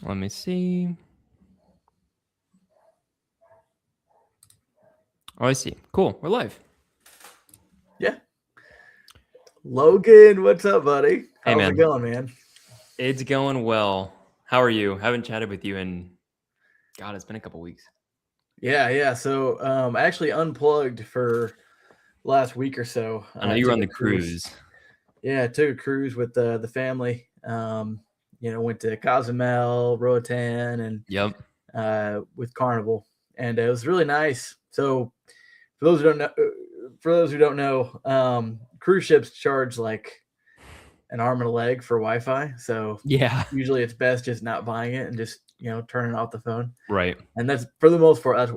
Let me see. Oh, I see. Cool. We're live. Yeah. Logan, what's up, buddy? Hey, How's it man. going, man? It's going well. How are you? Haven't chatted with you in, God, it's been a couple weeks. Yeah. So, I actually unplugged for last week or so. I know I you were took on a the cruise. cruise. Yeah, I took a cruise with the family. Went to Cozumel, Roatan, and Yep. with Carnival, and it was really nice. So, for those who don't know, cruise ships charge like an arm and a leg for Wi-Fi. So Yeah. usually it's best just not buying it and just turning off the phone. Right. And that's for the most part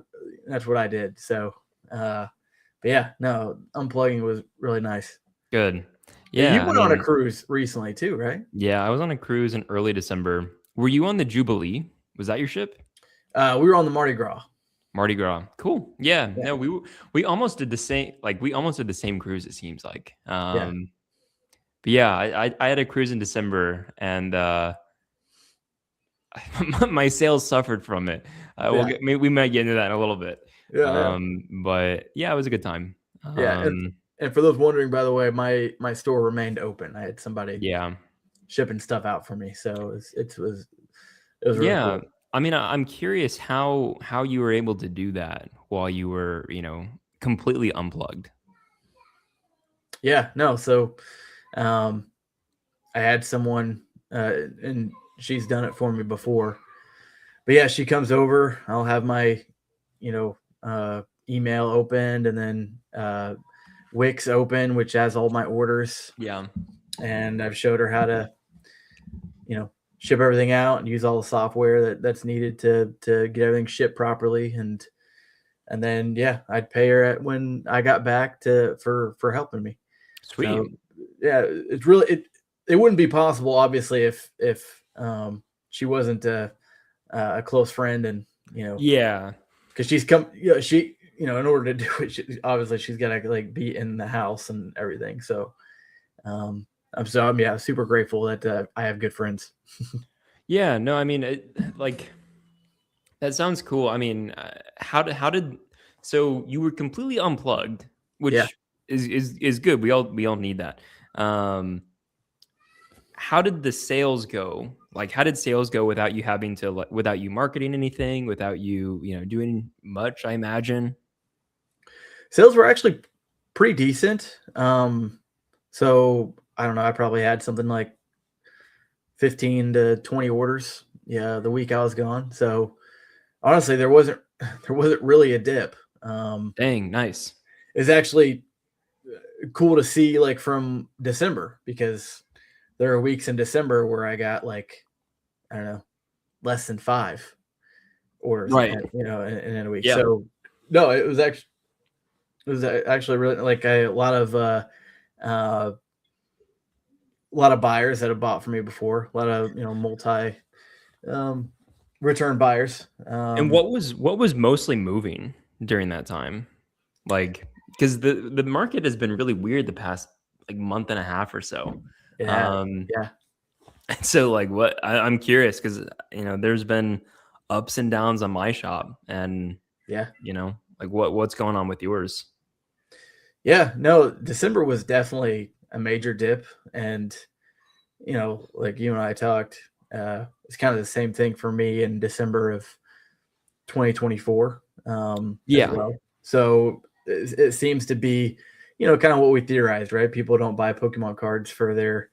that's what I did. So but yeah, no, unplugging was really nice. Good. You Yeah. I went on a mean, cruise recently too, right? yeah, I was on a cruise in early December. Were you on the Jubilee? Was that your ship? We were on the Mardi Gras. Mardi Gras. Cool. Yeah. Yeah, No, we almost did the same. Like we almost did the same cruise. It seems like. yeah. But yeah, I had a cruise in December, and my sales suffered from it. We might get into that in a little bit. Yeah. But yeah, it was a good time. Yeah. And for those wondering, by the way, my store remained open. I had somebody Yeah. shipping stuff out for me, so it was really Yeah. cool. I mean, I'm curious how you were able to do that while you were, completely unplugged. Yeah, no, so um I had someone and she's done it for me before. But yeah, she comes over, I'll have my, email opened, and then Wix open, which has all my orders. Yeah. And I've showed her how to, ship everything out and use all the software that's needed to get everything shipped properly. And then yeah, I'd pay her when I got back for helping me. Sweet. So yeah, it's really it wouldn't be possible, obviously, if she wasn't a close friend, and Yeah. because she's come, she, in order to do it, obviously she's got to like be in the house and everything. So I'm yeah, super grateful that I have good friends. Yeah, no, I mean, like that sounds cool. I mean, how did so you were completely unplugged, Yeah. which is good. We all need that. Um, how did the sales go? Like, how did sales go without you having to, like, without you marketing anything, without you, doing much, I imagine. Sales were actually pretty decent. So I don't know, I probably had something like 15 to 20 orders, yeah, the week I was gone. So honestly, there wasn't really a dip. Dang, nice. It's actually cool to see, like, from December, because there are weeks in December where I got, like, I don't know, less than 5 orders, Right. in a week. Yeah. So no, it was actually really like uh, a lot of buyers that have bought from me before, a lot of, multi um, return buyers. And what was mostly moving during that time? Like, because the market has been really weird the past, like, month and a half or so. Yeah, Um, yeah, so, like, I'm curious, because there's been ups and downs on my shop, and yeah, like, what's going on with yours? yeah. No, December was definitely a major dip, and like you and I talked, it's kind of the same thing for me in December of 2024, as Yeah. well. So it seems to be, kind of what we theorized, right? People don't buy Pokemon cards for their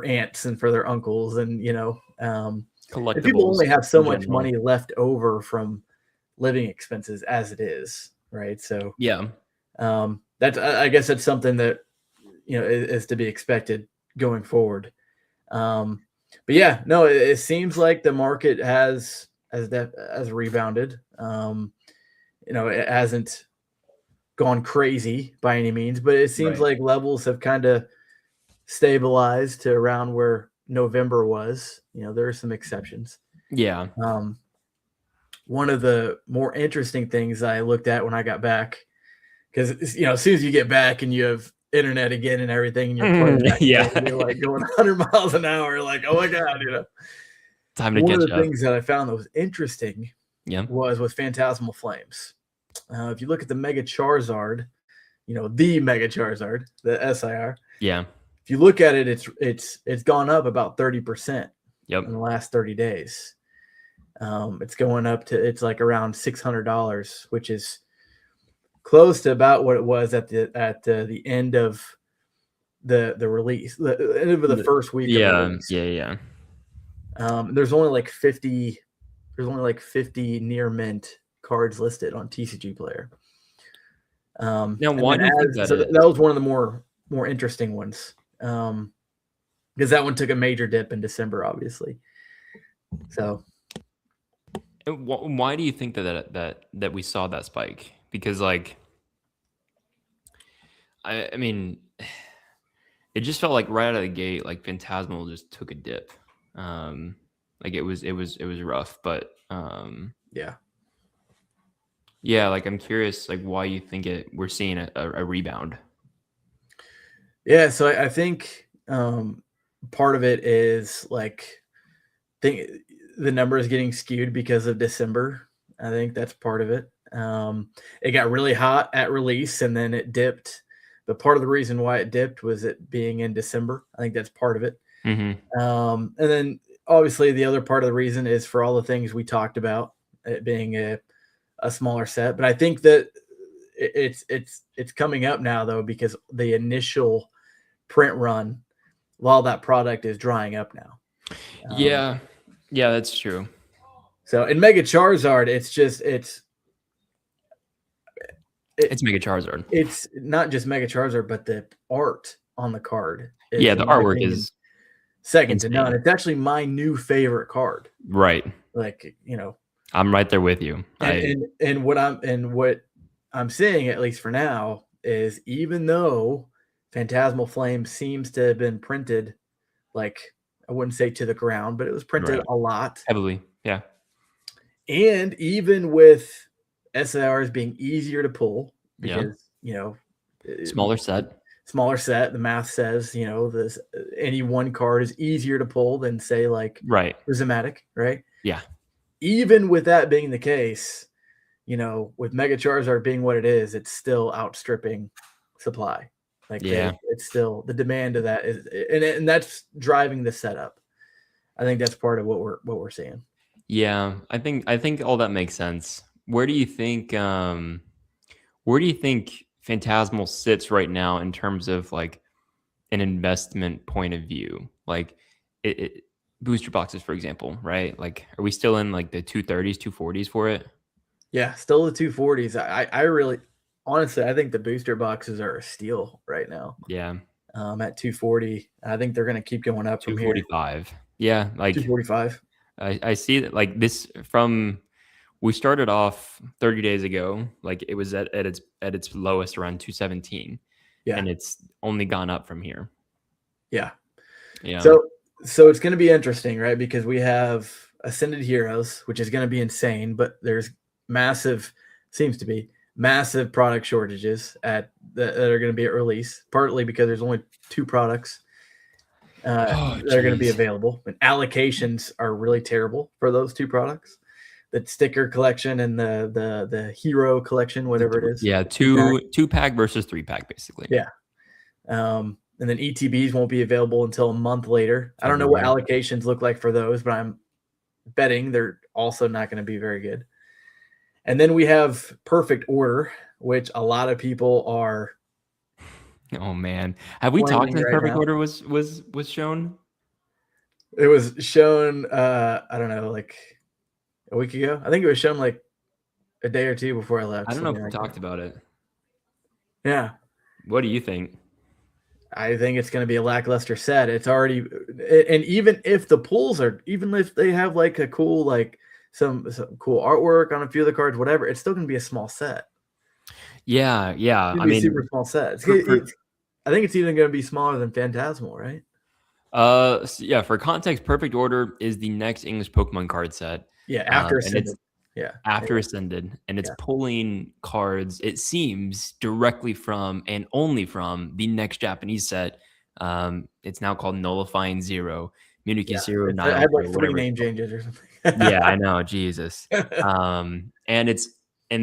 aunts and for their uncles, and and people Collectibles only have so in much general. money left over from living expenses as it is, right? So Yeah. that's, I guess that's something that is to be expected going forward. Um, but yeah, no, it seems like the market has rebounded. It hasn't gone crazy by any means, but it seems Right. like levels have kind of stabilized to around where November was. There are some exceptions. Yeah. Um, One of the more interesting things I looked at when I got back, because as soon as you get back and you have internet again and everything, and you're plugged back in, Yeah. you're like going 100 miles an hour, like, oh my god. Time to one of catch the up. things that I found that was interesting Yeah. was with Phantasmal Flames. If you look at the Mega Charizard, the Mega Charizard, the SIR. Yeah. If you look at it, it's gone up about 30% Yep. in the last 30 days. It's going up to it's like around $600, which is close to about what it was at the end of the release, the end of the first week of Yeah. release. Yeah. There's only like 50. There's only like 50 near mint cards listed on TCG Player. Now, And why then do you think that so is? that was one of the more interesting ones, because that one took a major dip in December, obviously. So Why do you think that we saw that spike? Because like, I mean, it just felt like right out of the gate, like Phantasmal just took a dip. Like it was rough, but yeah. yeah, like I'm curious, like why you think we're seeing a rebound. Yeah, so I think part of it is like the number is getting skewed because of December. I think that's part of it. It got really hot at release and then it dipped. But part of the reason why it dipped was it being in December. I think that's part of it. Mm-hmm. And then obviously the other part of the reason is for all the things we talked about, it being a smaller set. But I think that it's coming up now though, because the initial print run, while that product is drying up now. Yeah, that's true. So in Mega Charizard, it's Mega Charizard. It's not just Mega Charizard, but the art on the card. Yeah, the artwork is second insane. to none. It's actually my new favorite card. Right. Like, I'm right there with you. And what I'm seeing, at least for now, is even though Phantasmal Flame seems to have been printed, like, I wouldn't say to the ground, but it was printed a lot. Heavily, yeah. And even with SIRs being easier to pull because, smaller set, the math says, this any one card is easier to pull than say like Prismatic, right? Yeah. Even with that being the case, with Mega Charizard being what it is, it's still outstripping supply. Like it's still the demand of that is, and that's driving the setup. I think that's part of what we're seeing. Yeah, I think all that makes sense. Where do you think Phantasmal sits right now in terms of like an investment point of view? Like booster boxes, for example, right? Like, are we still in like the 230s, 240s for it? Yeah, still the 240s. I really, honestly, I think the booster boxes are a steal right now. Yeah. At 240, I think they're going to keep going up from here. 245. Yeah, like 245. I see that like this from we started off 30 days ago, like it was at its lowest around 217. Yeah. And it's only gone up from here. Yeah. Yeah. So it's going to be interesting, right? Because we have Ascended Heroes, which is going to be insane, but there's seems to be massive product shortages that are going to be at release, partly because there's only 2 products that are going to be available, and allocations are really terrible for those 2 products. The sticker collection and the hero collection, whatever it is. Yeah, two pack versus 3-pack, basically. Yeah. And then ETBs won't be available until a month later. I don't know what allocations look like for those, but I'm betting they're also not going to be very good. And then we have Perfect Order, which a lot of people are. Oh man, have we talked since Perfect Order was shown? It was shown. I don't know, like a week ago. I think it was shown like a day or 2 before I left. I don't know if we talked about it. Yeah. What do you think? I think it's going to be a lackluster set. It's already, and even if the pulls are, even if they have like a cool, like some cool artwork on a few of the cards, whatever, it's still going to be a small set. Yeah. I mean, super small set. I think it's even going to be smaller than Phantasmal, right? Yeah. For context, Perfect Order is the next English Pokemon card set. Yeah, after Ascended. Ascended, and it's pulling cards, it seems, directly from and only from the next Japanese set. It's now called Nullifying Zero. Munich Yeah, Zero, I had Nile, like or 3 whatever it's name called. changes or something. Yeah, I know, Jesus. And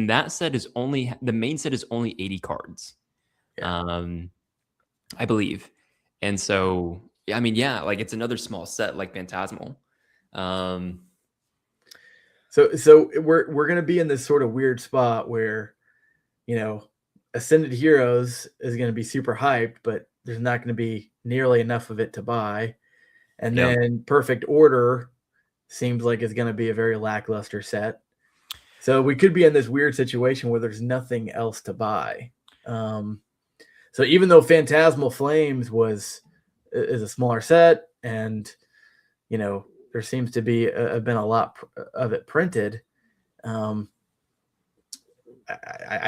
that set is only the main set is only 80 cards. Yeah. I believe. And so, I mean, yeah, like it's another small set like Phantasmal. So we're gonna be in this sort of weird spot where, you know, Ascended Heroes is gonna be super hyped, but there's not gonna be nearly enough of it to buy. And Yep. then Perfect Order seems like it's gonna be a very lackluster set. So we could be in this weird situation where there's nothing else to buy. So even though Phantasmal Flames is a smaller set, and you know there seems to be been a lot of it printed, I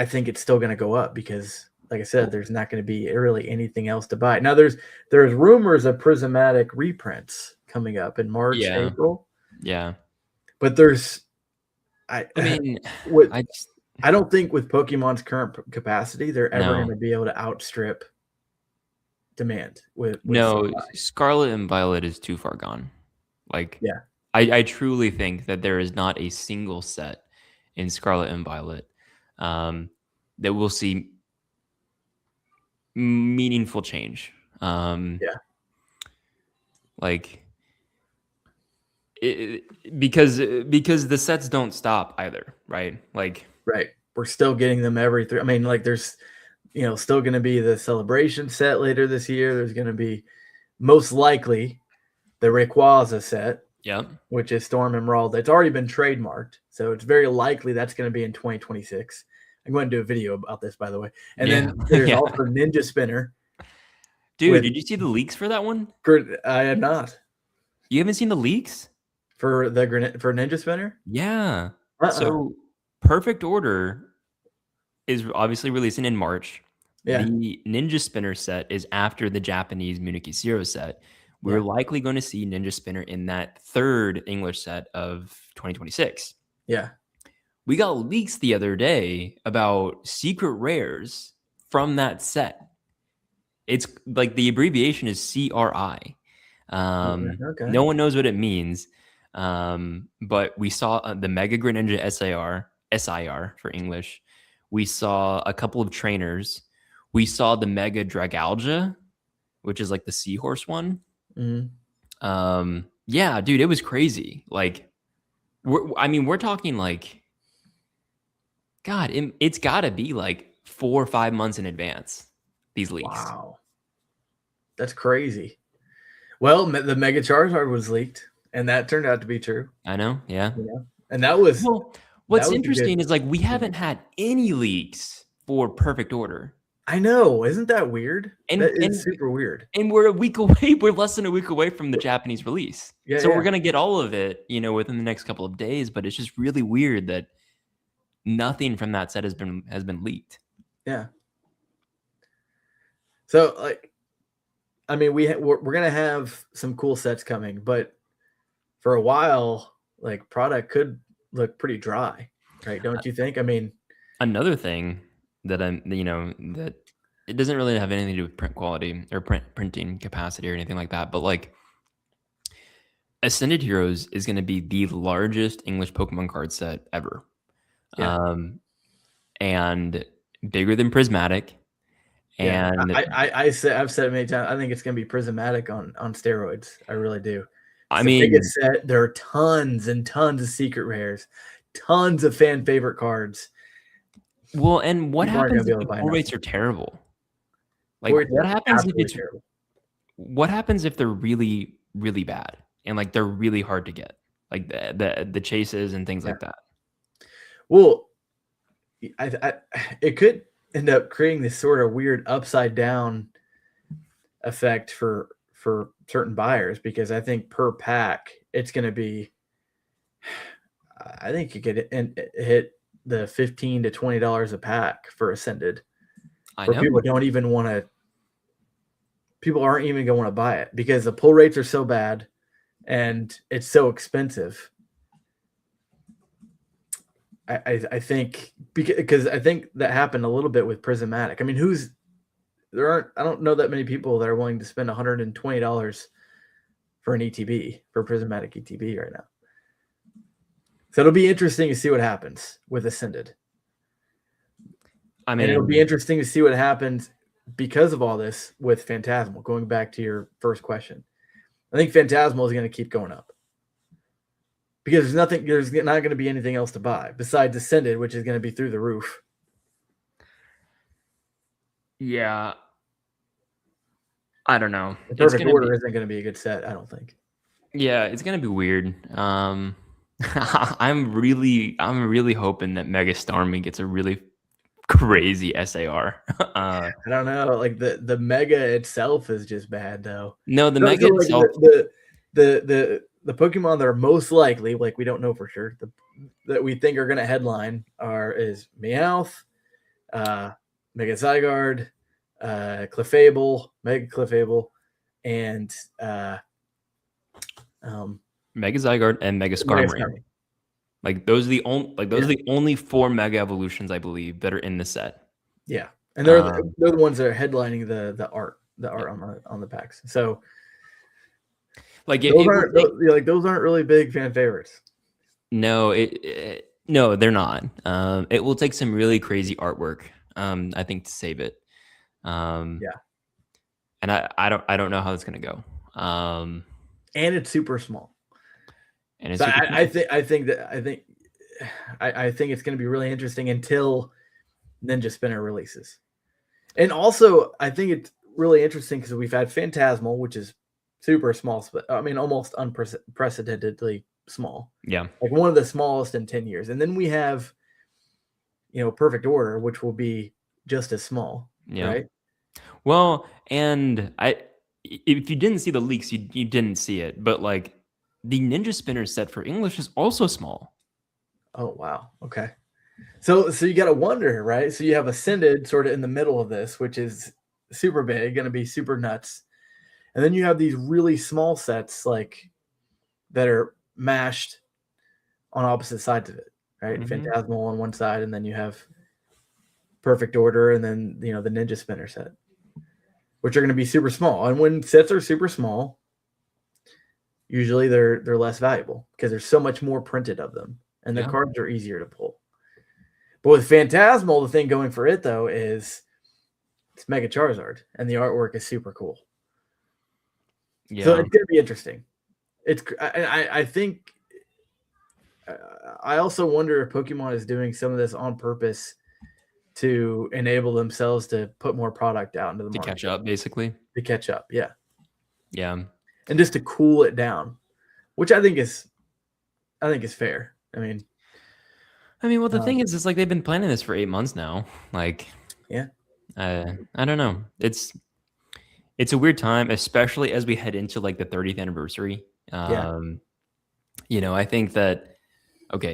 think it's still going to go up because, like I said, there's not going to be really anything else to buy. Now there's rumors of prismatic reprints coming up in March, Yeah. April, Yeah. but there's I mean, with I just I don't think with Pokemon's current capacity they're ever going no. to be able to outstrip demand with No, supply. Scarlet and Violet is too far gone. Like Yeah. I truly think that there is not a single set in Scarlet and Violet that will see meaningful change. Yeah. Like because the sets don't stop either, right? Like Right. We're still getting them every three. I mean, like there's, still going to be the celebration set later this year. There's going to be most likely the Rayquaza set, yeah, which is Storm Emerald. It's already been trademarked. So it's very likely that's going to be in 2026. I'm going to do a video about this, by the way. And yeah, then there's yeah. also Ninja Spinner. Dude, did you see the leaks for that one? I have not. You haven't seen the leaks? For Ninja Spinner? Yeah. Uh-uh. So Perfect Order is obviously releasing in March. Yeah. The Ninja Spinner set is after the Japanese Munich Zero set. We're Yeah. likely going to see Ninja Spinner in that third English set of 2026. Yeah. We got leaks the other day about secret rares from that set. It's like the abbreviation is CRI. Okay. No one knows what it means. But we saw the Mega Greninja SIR for English. We saw a couple of trainers. We saw the Mega Dragalga, which is like the seahorse one. Mm-hmm. Yeah, dude, it was crazy. Like, we're talking like, God, it's got to be like 4 or 5 months in advance. These leaks. Wow, that's crazy. Well, the Mega Charizard was leaked, and that turned out to be true. I know, yeah. And that was what's interesting is like we haven't had any leaks for Perfect Order. I know, isn't that weird? And that is super weird. And we're a week away. We're less than a week away from the Japanese release. Yeah, so we're gonna get all of it, within the next couple of days. But it's just really weird that nothing from that set has been leaked. Yeah. So, like, I mean, we're gonna have some cool sets coming, but for a while, like, product could look pretty dry, right? Don't you think? I mean, another thing that that it doesn't really have anything to do with print quality or printing capacity or anything like that, but like Ascended Heroes is going to be the largest English Pokemon card set ever. Yeah. And bigger than Prismatic. And yeah, I've said it many times. I think it's going to be Prismatic on steroids. I really do. It's the biggest set. There are tons and tons of secret rares, tons of fan favorite cards. Well, and what happens if the pull rates are terrible? Like, what happens if they're really, really bad and like they're really hard to get, like the chases and things like that? Well, it could end up creating this sort of weird upside down effect for certain buyers, because I think per pack it's going to be, I think you could hit the $15 to $20 a pack for Ascended. People don't even want to. People aren't even going to want to buy it because the pull rates are so bad and it's so expensive. I think because I think that happened a little bit with Prismatic. I mean, I don't know that many people that are willing to spend $120 for an ETB, for prismatic ETB right now. So it'll be interesting to see what happens with Ascended. I mean, and it'll be interesting to see what happens because of all this with Phantasmal. Going back to your first question, I think Phantasmal is going to keep going up because there's not going to be anything else to buy besides Ascended, which is going to be through the roof. yeah, I don't know. The Perfect Order isn't going to be a good set, I don't think. Yeah, it's gonna be weird. I'm really hoping that Mega Starmie gets a really crazy SAR. I don't know. Like the Mega itself is just bad though. No, the Mega itself. The Pokemon that are most likely, like we don't know for sure, that we think are going to headline is Meowth, Mega Zygarde, Clefable, Mega Clefable, and Mega Zygarde and Mega Skarmory. Like those are the only 4 Mega Evolutions I believe that are in the set. Yeah, and they're the ones that are headlining the art on the packs. So like those aren't really big fan favorites. No, no, they're not. It will take some really crazy artwork, I think, to save it. And I don't know how it's gonna go. And it's super small. And so I think it's going to be really interesting until Ninja Spinner releases. And also, I think it's really interesting because we've had Phantasmal, which is super small, I mean, almost unprecedentedly small. Yeah. Like one of the smallest in 10 years. And then we have, Perfect Order, which will be just as small. Yeah. Right. Well, and if you didn't see the leaks, you didn't see it. But like the Ninja Spinner set for English is also small. Oh, wow. Okay. So you got to wonder, right? So you have Ascended sort of in the middle of this, which is super big, going to be super nuts. And then you have these really small sets like that are mashed on opposite sides of it, right? Mm-hmm. Phantasmal on one side, and then you have Perfect Order, and then, the Ninja Spinner set, which are going to be super small. And when sets are super small, usually they're less valuable because there's so much more printed of them, and the cards are easier to pull. But with Phantasmal, the thing going for it though is it's Mega Charizard, and the artwork is super cool. Yeah. So it's gonna be interesting. I think. I also wonder if Pokemon is doing some of this on purpose to enable themselves to put more product out into the market. To catch up, basically. To catch up, yeah. Yeah. And just to cool it down, which I think is fair. I mean, well, the thing is, it's like they've been planning this for 8 months now. Like, yeah. I don't know. It's a weird time, especially as we head into like the 30th anniversary. I think that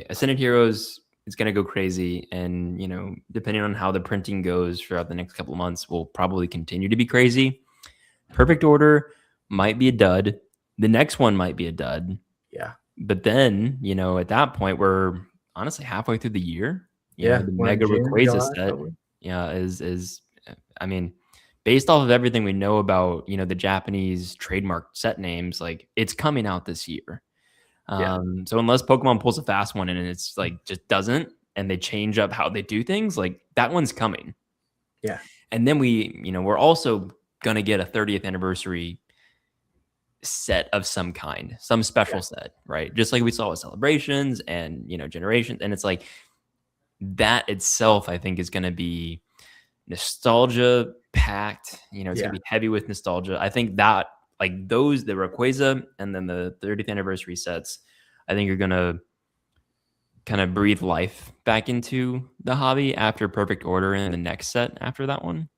Ascended Heroes is going to go crazy, and depending on how the printing goes throughout the next couple of months, will probably continue to be crazy. Perfect Order might be a dud. The next one might be a dud. Yeah. But then, at that point, we're honestly halfway through the year. The Mega Rayquaza set, is based off of everything we know about, the Japanese trademark set names, like it's coming out this year. So unless Pokemon pulls a fast one and it's like just doesn't, and they change up how they do things, like that one's coming. Yeah. And then we're also gonna get a 30th anniversary set of some kind, some special set, right? Just like we saw with Celebrations and Generations. And it's like that itself, I think, is gonna be nostalgia packed. It's gonna be heavy with nostalgia. I think that like the Rayquaza and then the 30th anniversary sets, I think are gonna kind of breathe life back into the hobby after Perfect Order and the next set after that one.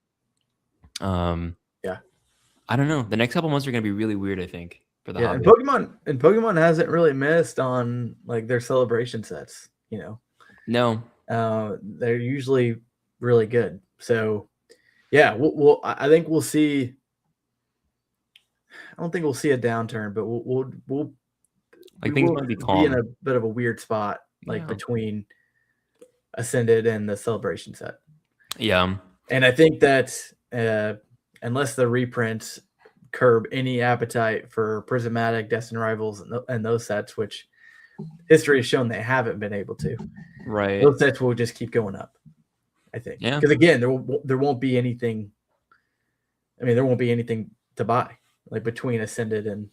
I don't know. The next couple months are gonna be really weird, I think, for the hobby. And Pokemon hasn't really missed on like their celebration sets. No. They're usually really good. So yeah, I think we'll see. I don't think we'll see a downturn, but we'll things might be calm. Be in a bit of a weird spot, like between Ascended and the Celebration set. Yeah, and I think that unless the reprints curb any appetite for prismatic Destined Rivals and those sets, which history has shown they haven't been able to. Right. Those sets will just keep going up, I think. Yeah. Because again, there won't be anything. I mean, there won't be anything to buy like between Ascended and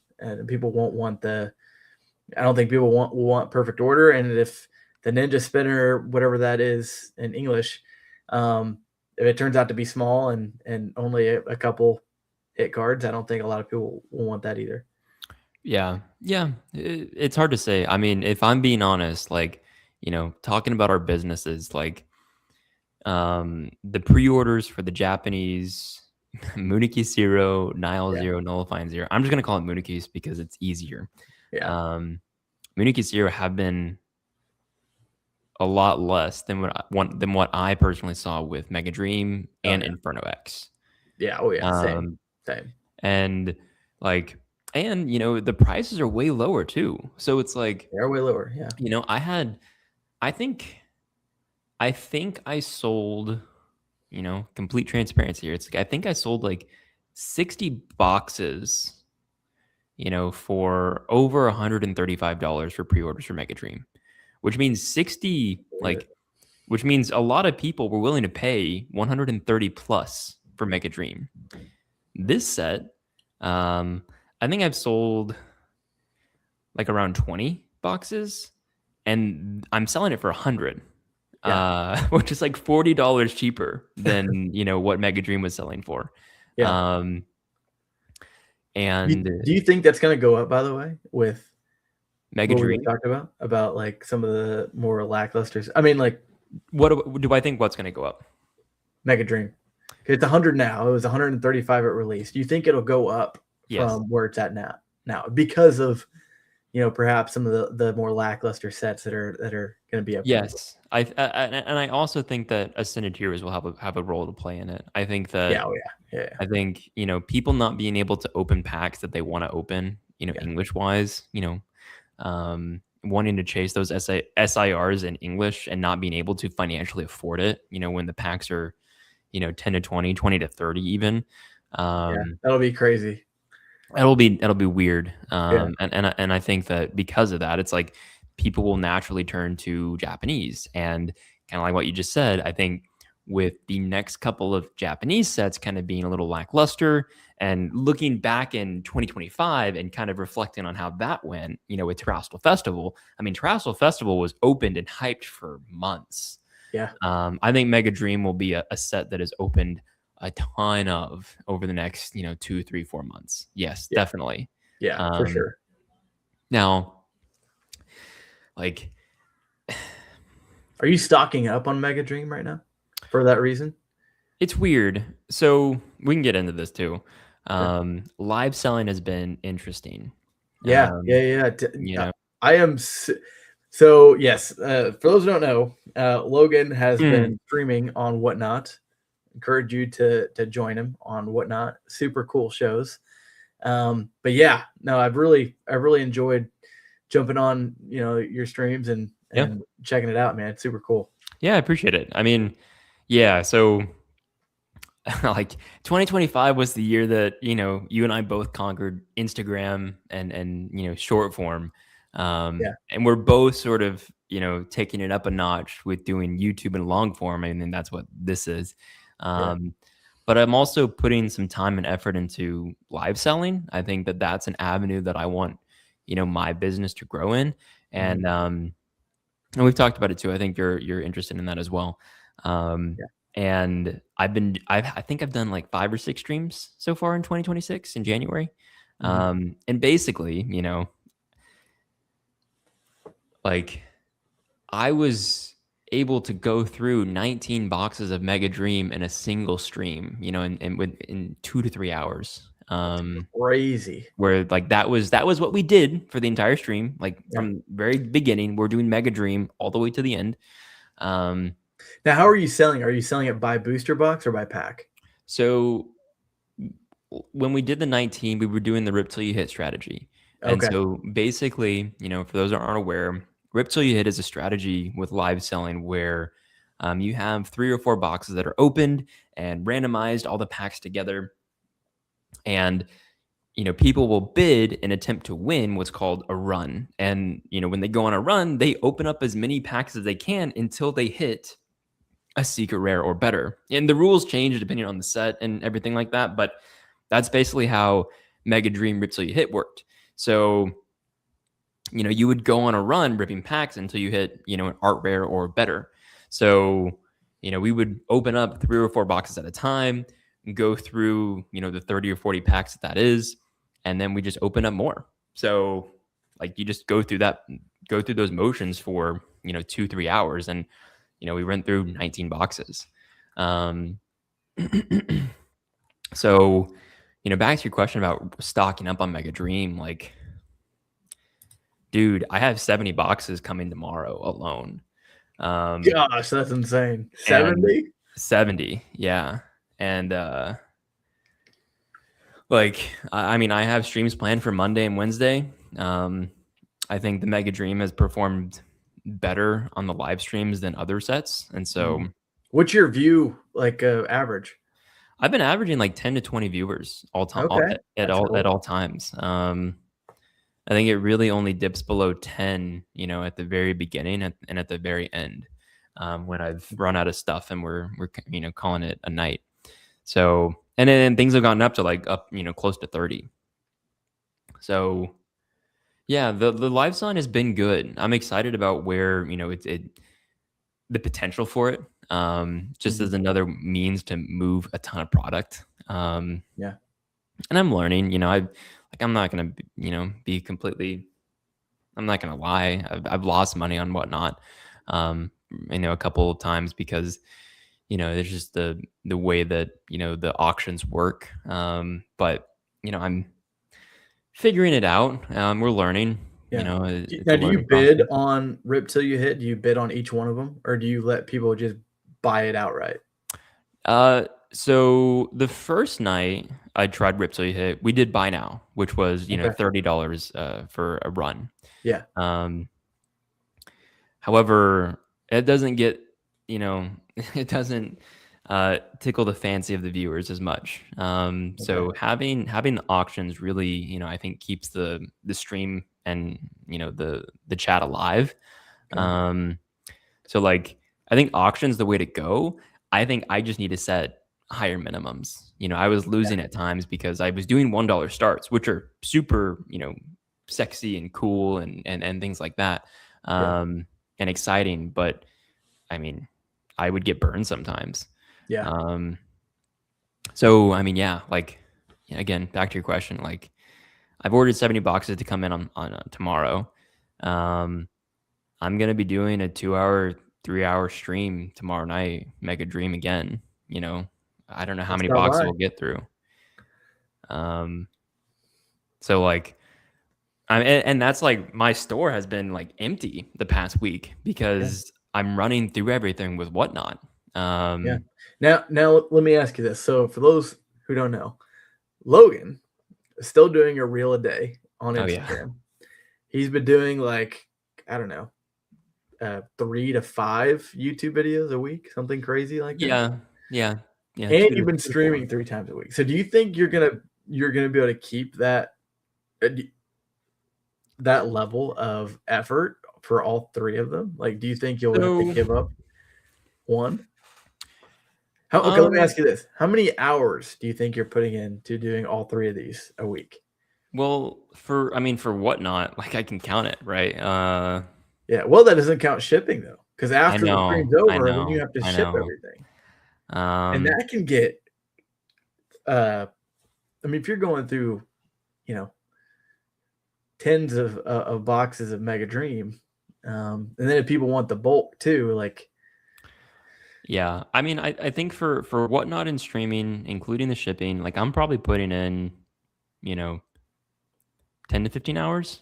people won't want the. I don't think people will want Perfect Order, and if the Ninja Spinner, whatever that is in English, if it turns out to be small and only a couple hit cards, I don't think a lot of people will want that either. Yeah. Yeah. It's hard to say. I mean, if I'm being honest, like, talking about our businesses, like, the pre-orders for the Japanese Muniki Zero, Nile Yeah. Zero, Nullifying Zero. I'm just gonna call it Munikis because it's easier. Yeah. Muniki Zero have been a lot less than what I personally saw with Mega Dream and Inferno X. Yeah. Oh yeah. Same. And like, and the prices are way lower too. So it's like they're way lower. Yeah. I think I sold, complete transparency here. It's like I think I sold like 60 boxes, for over $135 for pre-orders for Mega Dream, which means 60 like which means a lot of people were willing to pay 130 plus for Mega Dream. This set, I think I've sold like around 20 boxes, and I'm selling it for 100. Which is like $40 cheaper than what Mega Dream was selling for. Yeah. And do you think that's going to go up, by the way, with Mega Dream? We talked about like some of the more lacklusters? I mean, like, what do I think? What's going to go up? Mega Dream. It's 100 now. It was 135 at release. Do you think it'll go up from where it's at now? Now, because of perhaps some of the more lackluster sets that are going to be up. Yes, I also think that Ascended Heroes will have a role to play in it. I think that I think people not being able to open packs that they want to open, English wise, wanting to chase those SIRs in English and not being able to financially afford it, when the packs are 10 to 20, 20 to 30 even. That'll be crazy. That'll be weird. And I think that because of that, it's like people will naturally turn to Japanese, and kind of like what you just said, I think with the next couple of Japanese sets kind of being a little lackluster, and looking back in 2025 and kind of reflecting on how that went, with Terrestrial Festival. I mean, Terrestrial Festival was opened and hyped for months. Yeah. I think Mega Dream will be a set that is opened a ton of over the next 2, 3, 4 months. Yes, definitely. Yeah, for sure. Now, like, are you stocking up on Mega Dream right now for that reason? It's weird. So we can get into this too. Live selling has been interesting. Yeah. I am so yes, for those who don't know, Logan has been streaming on Whatnot. Encourage you to join him on Whatnot. Super cool shows. But yeah, no, I've really enjoyed jumping on your streams and checking it out, man. It's super cool. Yeah, I appreciate it. I mean, yeah, so like 2025 was the year that you and I both conquered Instagram and short form. And we're both sort of taking it up a notch with doing YouTube and long form, and that's what this is. But I'm also putting some time and effort into live selling. I think that that's an avenue that I want, my business to grow in. And we've talked about it too. I think you're interested in that as well. And I think I've done like 5 or 6 streams so far in 2026 in January. And basically, like I was able to go through 19 boxes of Mega Dream in a single stream, in 2 to 3 hours. Crazy. Where like that was what we did for the entire stream. Like from very beginning, we're doing Mega Dream all the way to the end. Now, how are you selling? Are you selling it by booster box or by pack? So when we did the 19, we were doing the Rip Till You Hit strategy. And so basically, for those that aren't aware, Rip Till You Hit is a strategy with live selling where you have 3 or 4 boxes that are opened and randomized, all the packs together. And people will bid and attempt to win what's called a run. And, when they go on a run, they open up as many packs as they can until they hit a secret rare or better. And the rules change depending on the set and everything like that. But that's basically how Mega Dream Rip Till You Hit worked. So, you would go on a run ripping packs until you hit, an art rare or better. So, we would open up 3 or 4 boxes at a time, go through, the 30 or 40 packs that is, and then we just open up more. So, like, you just go through those motions for, 2-3 hours. And, we went through 19 boxes. So, back to your question about stocking up on Mega Dream, like, dude, I have 70 boxes coming tomorrow alone. Gosh, that's insane. 70? 70, yeah. And I have streams planned for Monday and Wednesday. I think the Mega Dream has performed better on the live streams than other sets. And so what's your view like average? I've been averaging like 10 to 20 viewers all time at all times. I think it really only dips below 10, at the very beginning and at the very end, when I've run out of stuff and we're calling it a night. So, and then things have gone up to like close to 30. So yeah, the live sign has been good. I'm excited about where, the potential for it, just as another means to move a ton of product. Yeah. And I'm learning, I'm not going to, be completely, I'm not going to lie. I've lost money on whatnot, a couple of times because, there's just the way that, the auctions work. But, I'm figuring it out. We're learning, yeah. Now, do you bid on Rip Till You Hit? Do you bid on each one of them, or do you let people just buy it outright? So the first night I tried Rip Till You Hit, we did buy now, which was, $30 for a run. Yeah. However, it doesn't get, it doesn't tickle the fancy of the viewers as much. So having the auctions really, I think keeps the stream and, the chat alive. So like, I think auction's the way to go. I think I just need to set higher minimums. I was losing at times because I was doing $1 starts, which are super, sexy and cool and things like that. And exciting. But I mean, I would get burned sometimes. Yeah. So, like, again, back to your question, like I've ordered 70 boxes to come in on tomorrow. I'm going to be doing a 2-hour, 3-hour stream tomorrow night, Mega Dream again. I don't know how many boxes we'll get through. So like, and that's like my store has been like empty the past week because I'm running through everything with Whatnot. Yeah. Now let me ask you this. So for those who don't know, Logan is still doing a reel a day on Instagram. He's been doing like, I don't know, 3 to 5 YouTube videos a week, something crazy like that. Yeah. And you've been streaming 3 times a week. So do you think you're gonna be able to keep that level of effort for all 3 of them? Like, do you think you'll have to give up one? Okay, let me ask you this. How many hours do you think you're putting into doing all 3 of these a week? Well, for Whatnot, like I can count it, right? Yeah, well, that doesn't count shipping though, because after the stream's over, then you have to ship everything. And that can get, if you're going through, tens of boxes of Mega Dream, and then if people want the bulk too, like. Yeah, I think for Whatnot and streaming, including the shipping, like I'm probably putting in, 10 to 15 hours.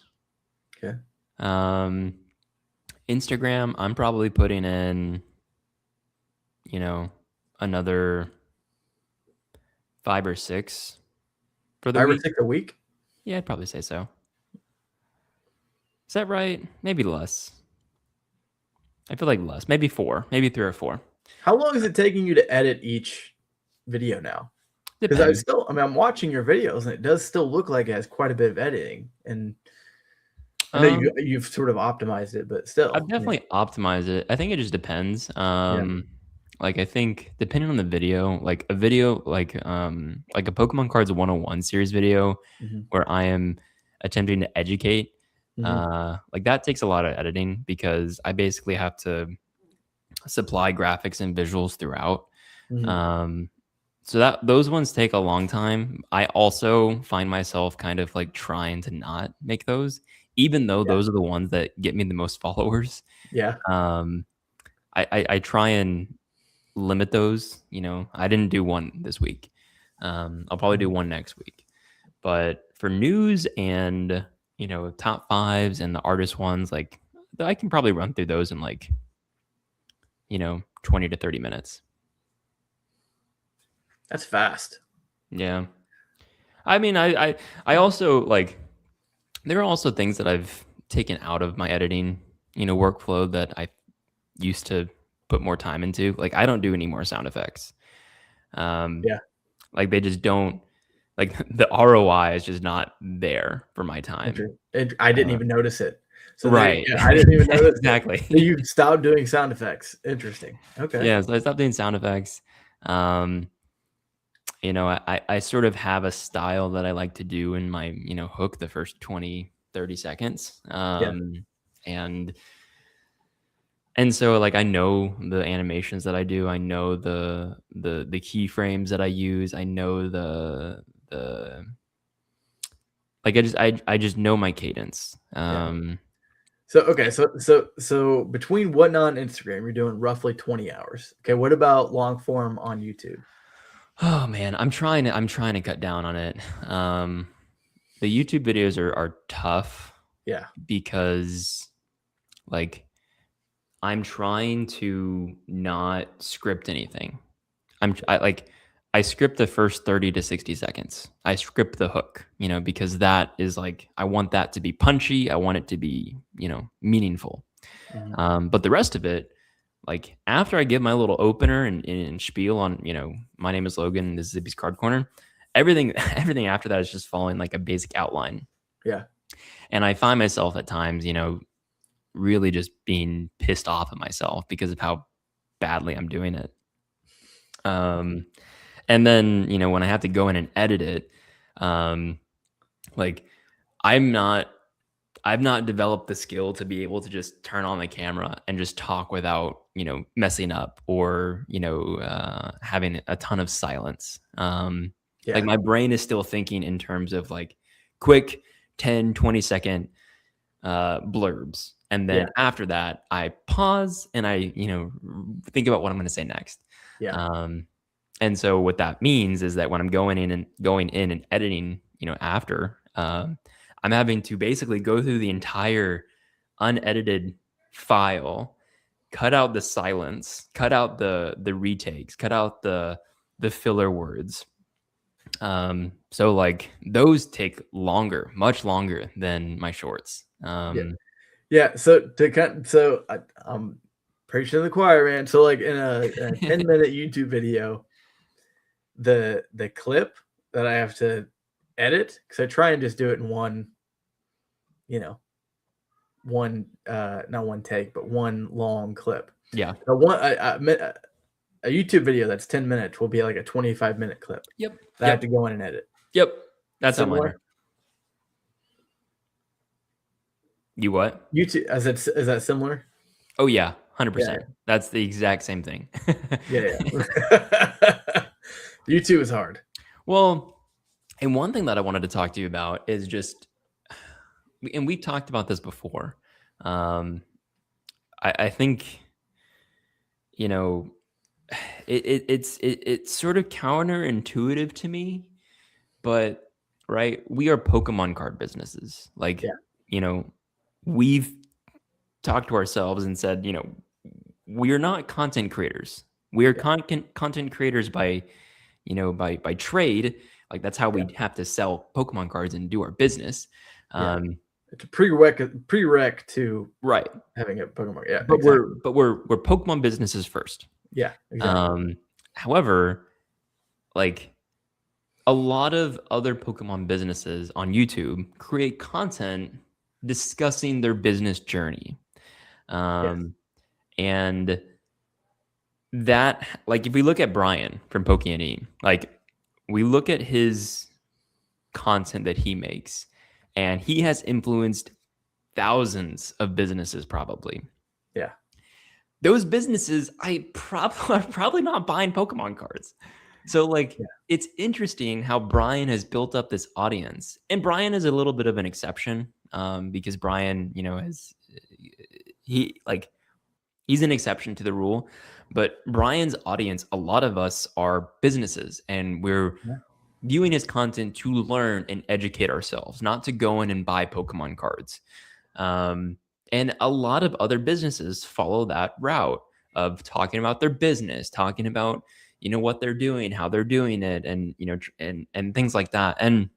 Okay. Instagram, I'm probably putting in, another 5 or 6 for the 5 week. or 6 a week? Yeah, I'd probably say so. Is that right? Maybe less. I feel like less. Maybe 4. Maybe 3 or 4. How long is it taking you to edit each video now? Because Depends. I mean, I'm watching your videos, and it does still look like it has quite a bit of editing, and I know Um, you've sort of optimized it, but I've still, definitely optimized it. I think it just depends. yeah, Like I think depending on the video, like a video like a Pokemon Cards 101 series video mhm, where I am attempting to educate, mhm, like that takes a lot of editing because I basically have to supply graphics and visuals throughout. mhm, Um, so that those ones take a long time. I also find myself kind of like trying to not make those, even though yeah, those are the ones that get me the most followers. yeah, Um, I try and limit those. You know, I didn't do one this week. I'll probably do mhm, one next week. But for news and top fives and the artist ones, like I can probably run through those in like 20 to 30 minutes. that's fast. Yeah. I mean, I also like there are also things that I've taken out of my editing, workflow that I used to put more time into. Like I don't do any more sound effects. Um, Yeah, like they just don't like the ROI is just not there for my time. I didn't Uh, even notice it. So there, right. yeah, I didn't even notice it. So Exactly. you stopped doing sound effects. Interesting. Okay. Yeah. So I stopped doing sound effects. Um, I sort of have a style that I like to do in my, hook the first 20, 30 seconds. Yeah. And so like I know the animations that I do. I know the keyframes that I use. I know the like I just know my cadence. Yeah. So okay, so between Whatnot and Instagram, you're doing roughly 20 hours. Okay, what about long form on YouTube? Oh man, I'm trying to cut down on it. The YouTube videos are tough Yeah, because like I'm trying to not script anything. I script the first 30 to 60 seconds. I script the hook, because that is like I want that to be punchy. I want it to be, meaningful. mhm, But the rest of it, like after I give my little opener and spiel on, my name is Logan, and this is Zippy's Card Corner, everything everything after that is just following like a basic outline. yeah, And I find myself at times, really just being pissed off at myself because of how badly I'm doing it. Um, and then, when I have to go in and edit it, um, like I'm not, I've not developed the skill to be able to just turn on the camera and just talk without, messing up or, having a ton of silence. Like yeah, my brain is still thinking in terms of like quick 10, 20-second blurbs. And yeah, then after that, I pause and I, think about what I'm going to say next. yeah, Um, and so what that means is that when I'm going in and editing, after, I'm having to basically go through the entire unedited file, cut out the silence, cut out the retakes, cut out the filler words. So like those take longer, much longer than my shorts. yeah, yeah. So I'm preaching to the choir, man. So like in a 10-minute YouTube video, the clip that I have to edit, because I try and just do it in one, you know, one not one take, but one long clip. Yeah. The one a YouTube video that's 10 minutes will be like a 25-minute clip Yep. that I have Yep. to go in and edit. Yep. That's how mine Similar? are. You what? YouTube is that similar? Oh yeah, Yeah, 100%. That's the exact same thing. yeah, yeah. YouTube is hard. Well, and one thing that I wanted to talk to you about is just, and we've talked about this before. Um, I think you know it's sort of counterintuitive to me, but right, we are Pokemon card businesses. Like, Yeah, you know, we've talked to ourselves and said, we're not content creators. We are yeah, content creators by, by trade. Like that's how yeah, we have to sell Pokemon cards and do our business. yeah. Um, It's a prereq to right. having a Pokemon. Yeah, But exactly. we're Pokemon businesses first. Yeah, exactly. Um, however, like a lot of other Pokemon businesses on YouTube create content discussing their business journey. Yes. And that, like, if we look at Brian from PokeNE, like, we look at his content that he makes, and he has influenced thousands of businesses probably. Yeah. Those businesses are probably not buying Pokemon cards. So like Yeah. it's interesting how Brian has built up this audience, and Brian is a little bit of an exception because Brian, he's an exception to the rule. But Brian's audience, a lot of us are businesses, and we're Yeah. viewing his content to learn and educate ourselves, not to go in and buy Pokemon cards. And a lot of other businesses follow that route of talking about their business, talking about what they're doing, how they're doing it, and and things like that. And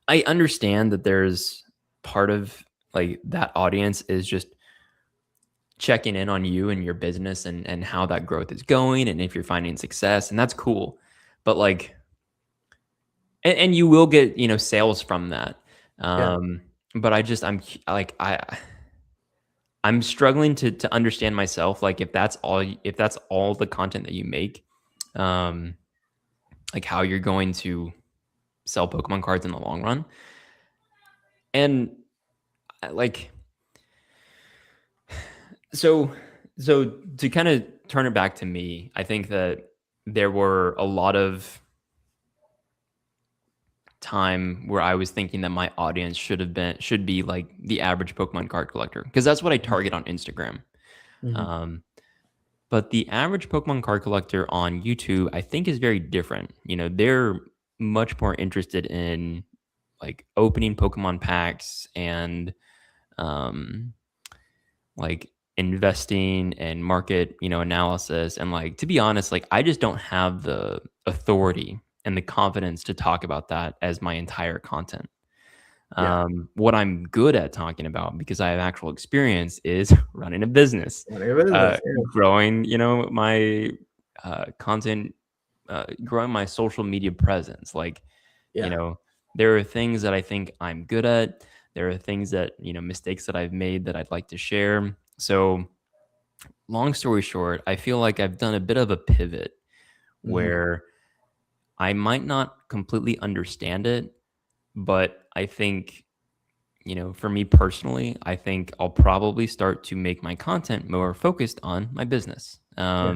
I understand that there's part of like that audience is just checking in on you and your business and how that growth is going and if you're finding success, and that's cool. But like, and you will get sales from that. Yeah. But I'm struggling to understand myself, like if that's all the content that you make, um like how you're going to sell Pokemon cards in the long run. And like, so to kind of turn it back to me, I think that there were a lot of time where I was thinking that my audience should be like the average Pokemon card collector, because that's what I target on Instagram. Mhm. Um, but the average Pokemon card collector on YouTube, I think, is very different. They're much more interested in like opening Pokemon packs and um, like investing and market, analysis. And like, to be honest, like I just don't have the authority and the confidence to talk about that as my entire content. Yeah. What I'm good at talking about, because I have actual experience, is running a business, Running a business. Yeah. growing, my content, growing my social media presence. Like, you Yeah. know, there are things that I think I'm good at. There are things that, mistakes that I've made that I'd like to share. So, long story short, I feel like I've done a bit of a pivot Mhm. where I might not completely understand it, but I think, for me personally, I think I'll probably start to make my content more focused on my business, Yeah.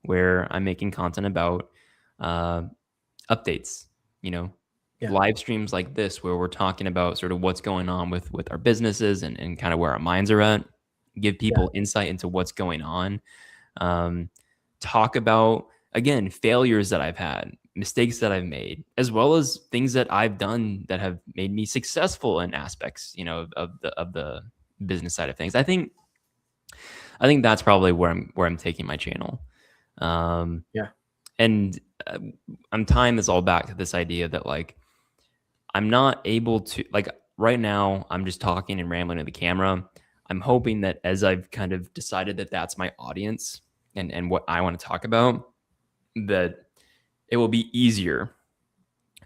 where I'm making content about uh, updates, you know, Yeah. live streams like this, where we're talking about sort of what's going on with our businesses and kind of where our minds are at, give Yeah. people insight into what's going on, um, talk about, again, failures that I've had, mistakes that I've made, as well as things that I've done that have made me successful in aspects, of the business side of things. I think that's probably where I'm taking my channel. Um, Yeah. and I'm tying this all back to this idea that like I'm not able to, like, right now I'm just talking and rambling to the camera. I'm hoping that as I've kind of decided that that's my audience and what I want to talk about, that it will be easier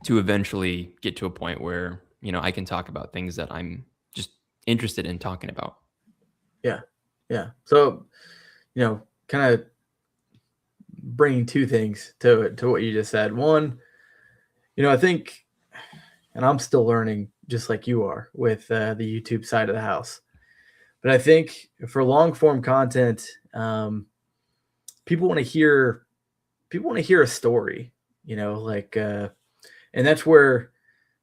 to eventually get to a point where, I can talk about things that I'm just interested in talking about. Yeah. Yeah. So, kind of bringing two things to what you just said. One, I think, and I'm still learning just like you are with the YouTube side of the house. But I think for long form content, people want to hear a story, like, and that's where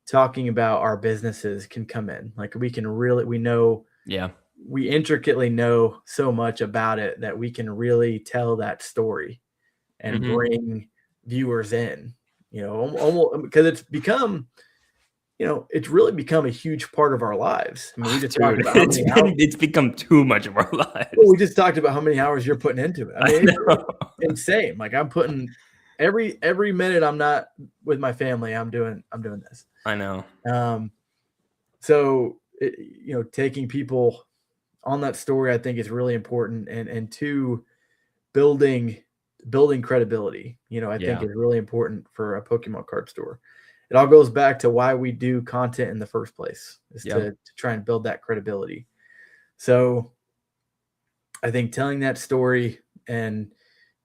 talking about our businesses can come in. Like Yeah. we intricately know so much about it that we can really tell that story and Hmm. bring viewers in, almost because it's really become a huge part of our lives. I mean, we just talked Dude, about how many hours. it's become too much of our Well, lives. we just talked about how many hours you're putting into it. I I mean, it's know. insane. Like I'm putting every minute I'm not with my family, I'm doing this. I know. Um, so taking people on that story, I think is really important, and two, building building credibility, I think Yeah. is really important for a Pokemon card store. It all goes back to why we do content in the first place, is Yep. to try and build that credibility. So I think telling that story and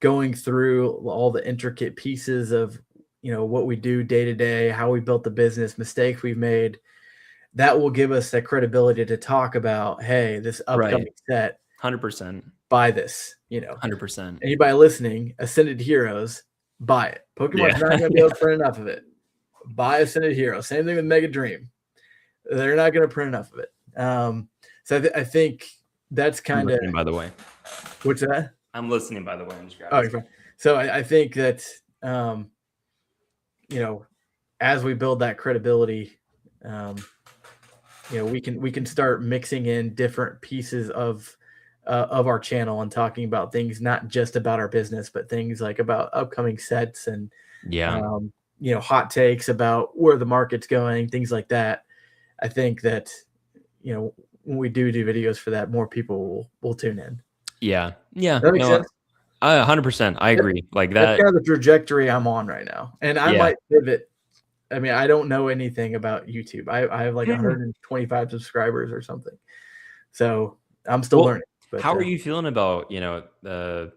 going through all the intricate pieces of, what we do day to day, how we built the business, mistakes we've made, that will give us that credibility to talk about, hey, this Right. upcoming set, 100%. buy this, 100%. Anybody listening, Ascended Heroes, buy it. Pokemon's Yeah. not going to be able to print enough of it. Buy Ascended Hero. Same thing with Mega Dream. They're not going to print enough of it. So I think that's kind of. By the way. What's that? I'm listening, by the way. I'm just Oh, you're fine. So I think that, as we build that credibility, we can start mixing in different pieces of our channel and talking about things not just about our business, but things like about upcoming sets and hot takes about where the market's going, things like that. I think that when we do videos for that, more people will tune in. Yeah. Does that makes sense? 100%. I agree. Like that. That's kind of the trajectory I'm on right now, and I might pivot. I mean, I don't know anything about YouTube. I have like 125 subscribers or something, so I'm still learning. But, how are you feeling about YouTube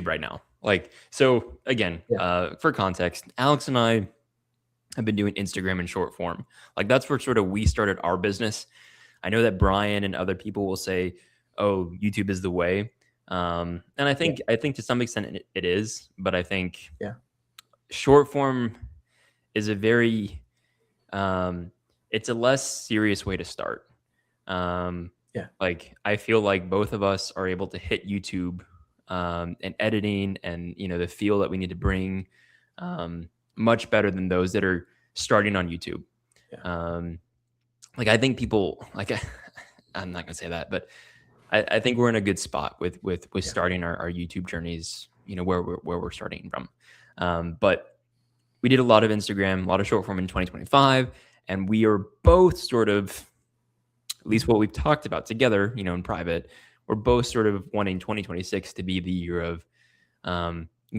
right now? Like, so again, for context, Alex and I have been doing Instagram in short form. Like, that's where sort of we started our business. I know that Brian and other people will say, "Oh, YouTube is the way," and I think to some extent it is, but I think short form is a very it's a less serious way to start. Like, I feel like both of us are able to hit YouTube and editing and the feel that we need to bring much better than those that are starting on YouTube. Like, I think people like I'm not gonna say that, but I think we're in a good spot with starting our YouTube journeys, where we're starting from. But we did a lot of Instagram, a lot of short form in 2025, and we are both sort of, at least what we've talked about together, in private, we're both sort of wanting 2026 to be the year of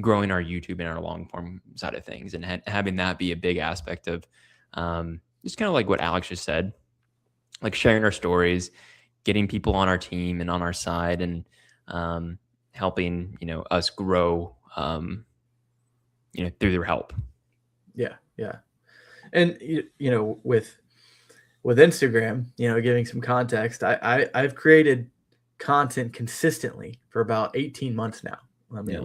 growing our YouTube and our long form side of things, and having that be a big aspect of just kind of like what Alex just said, like sharing our stories, getting people on our team and on our side, and helping us grow through their help. Yeah. And with Instagram, giving some context, I've created content consistently for about 18 months now. I mean, a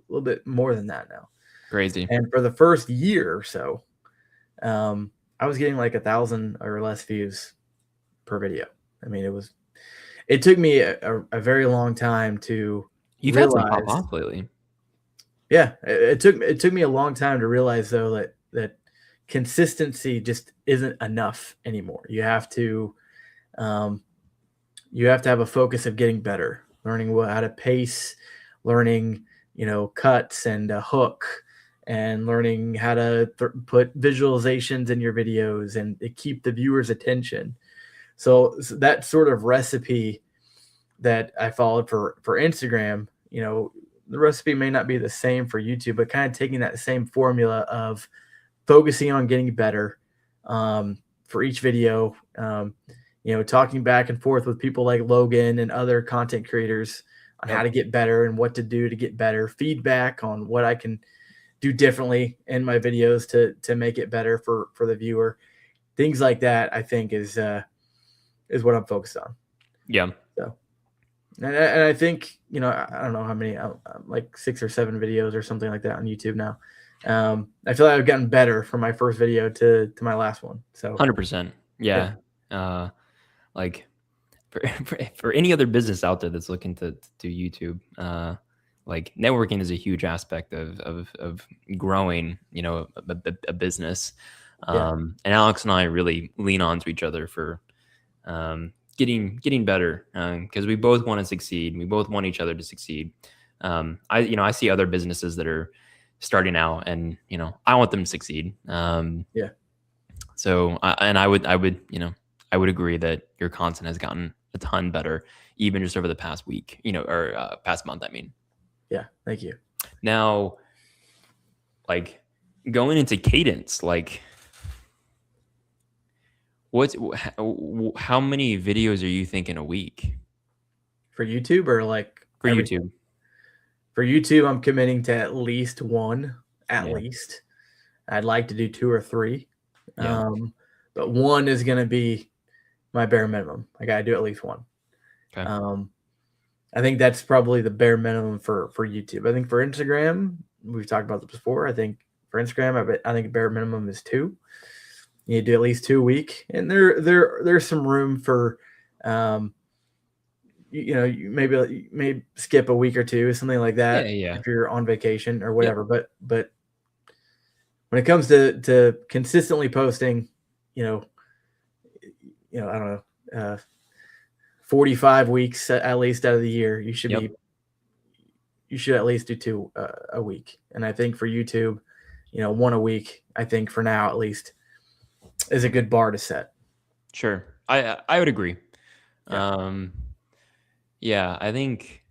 little bit more than that now. Crazy. And for the first year or so, I was getting like 1,000 or less views per video. I mean, it took me a very long time to realize. Had some pop off lately. Yeah, it took me a long time to realize, though, that consistency just isn't enough anymore. You have to have a focus of getting better, learning how to pace, learning cuts and a hook, and learning how to put visualizations in your videos and keep the viewer's attention. So that sort of recipe that I followed for Instagram, the recipe may not be the same for YouTube, but kind of taking that same formula of focusing on getting better for each video, talking back and forth with people like Logan and other content creators on how to get better and what to do to get better, feedback on what I can do differently in my videos to make it better for the viewer. Things like that, I think, is what I'm focused on. Yeah. So, and I think, I don't know how many, like 6 or 7 videos or something like that on YouTube now. I feel like I've gotten better from my first video to my last one. So 100%. Yeah. Like for any other business out there that's looking to do YouTube, like, networking is a huge aspect of growing, a business. And Alex and I really lean on to each other for getting better, because we both want to succeed. We both want each other to succeed. I see other businesses that are starting out, and I want them to succeed. So I would agree that your content has gotten a ton better, even just over the past week, or past month, I mean. Yeah. Thank you. Now, like going into cadence, like how many videos are you thinking a week For YouTube or like for everything? YouTube? For YouTube, I'm committing to at least one, at Yeah. least. I'd like to do 2 or 3. Yeah. But one is going to be my bare minimum. I got to do at least one. Okay. I think that's probably the bare minimum for YouTube. I think for Instagram, we've talked about this before. I think for Instagram, I think bare minimum is 2. You do at least 2 a week, and there's some room for, you maybe skip a week or 2, something like Yeah. that, Yeah. if you're on vacation or Yep. whatever. But when it comes to consistently posting, you know, I don't know, 45 weeks at least out of the year, you should at least do 2 a week. And I think for YouTube, 1 a week, I think for now at least, is a good bar to set. Sure. I would agree. Yeah. Yeah, I think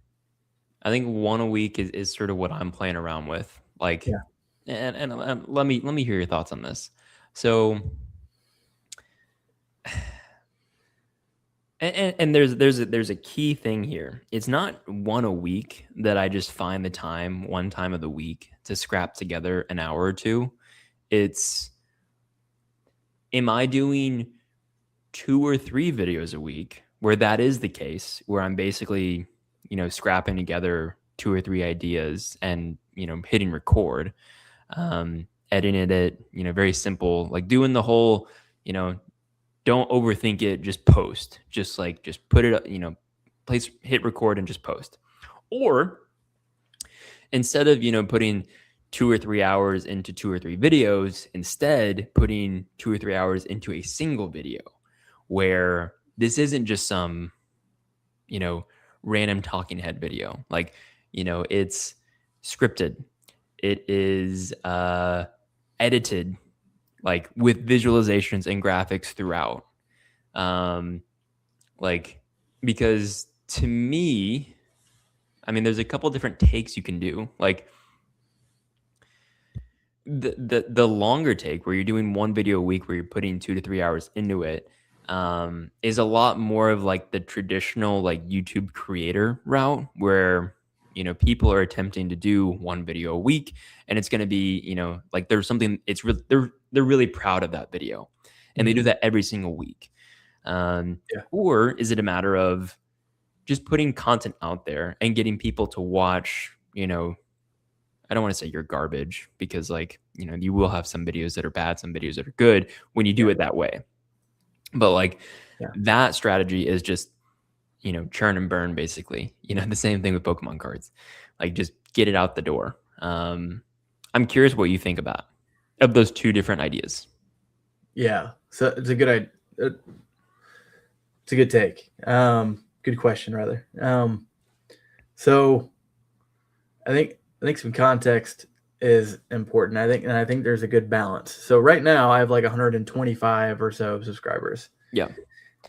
1 a week is sort of what I'm playing around with. Like, Yeah. and let me hear your thoughts on this. So, and there's a key thing here. It's not 1 a week that I just find the time one time of the week to scrap together an hour or 2. It's, am I doing 2 or 3 videos a week where that is the case, where I'm basically, scrapping together 2 or 3 ideas and, hitting record, editing it, very simple, like doing the whole, don't overthink it, just post, just put it, hit record and just post. Or instead of, putting 2 or 3 hours into 2 or 3 videos, instead putting 2 or 3 hours into a single video, where this isn't just some, random talking head video. Like, it's scripted. It is edited, like with visualizations and graphics throughout. Like, because to me, I mean, there's a couple different takes you can do. Like the longer take where you're doing 1 video a week where you're putting 2 to 3 hours into it, is a lot more of like the traditional like YouTube creator route, where people are attempting to do 1 video a week, and it's going to be like there's something, they're really proud of that video, and they do that every single week. Yeah. Or is it a matter of just putting content out there and getting people to watch, I don't want to say you're garbage, because like, you will have some videos that are bad, some videos that are good when you do it that way. But like that strategy is just, churn and burn, basically, the same thing with Pokemon cards, like just get it out the door. I'm curious what you think about of those 2 different ideas. Yeah. So it's a good idea. It's a good take. Good question, rather. So I think some context is important. I think there's a good balance. So right now I have like 125 or so subscribers. Yeah.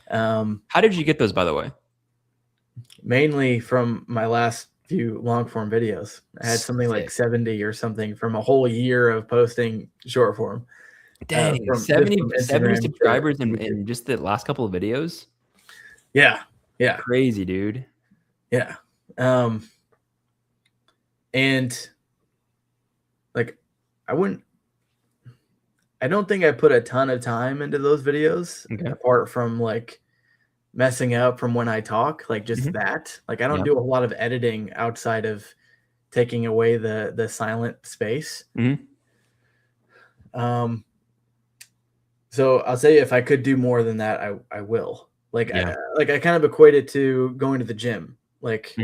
How did you get those, by the way? Mainly from my last few long form videos. I had something like 70 or something from a whole year of posting short form. Dang, From 70 Instagram subscribers to in just the last couple of videos? Yeah. Crazy, dude. Yeah. And like I don't think I put a ton of time into those videos, apart from like messing up from when I talk, like just that. Like I don't do a lot of editing outside of taking away the silent space. So I'll say if I could do more than that, I will. Like I kind of equate it to going to the gym. Like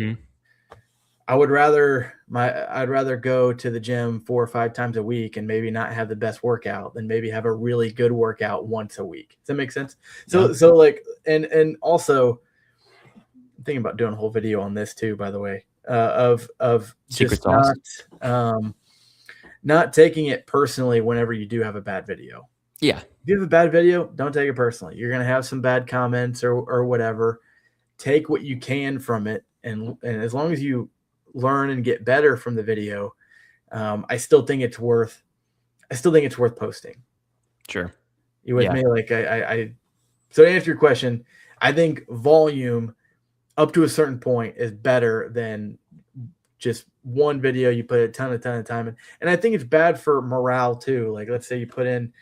I'd rather go to the gym 4 or 5 times a week and maybe not have the best workout than maybe have a really good workout once a week. Does that make sense? So like, and also I'm thinking about doing a whole video on this too, by the way, of secret just not taking it personally whenever you do have a bad video. Yeah. If you have a bad video, don't take it personally. You're going to have some bad comments or whatever. Take what you can from it. And as long as you learn and get better from the video, I still think it's worth posting. Sure. You with me? Like so to answer your question, I think volume up to a certain point is better than just one video you put a ton of time in. And I think it's bad for morale too. Like, let's say you put in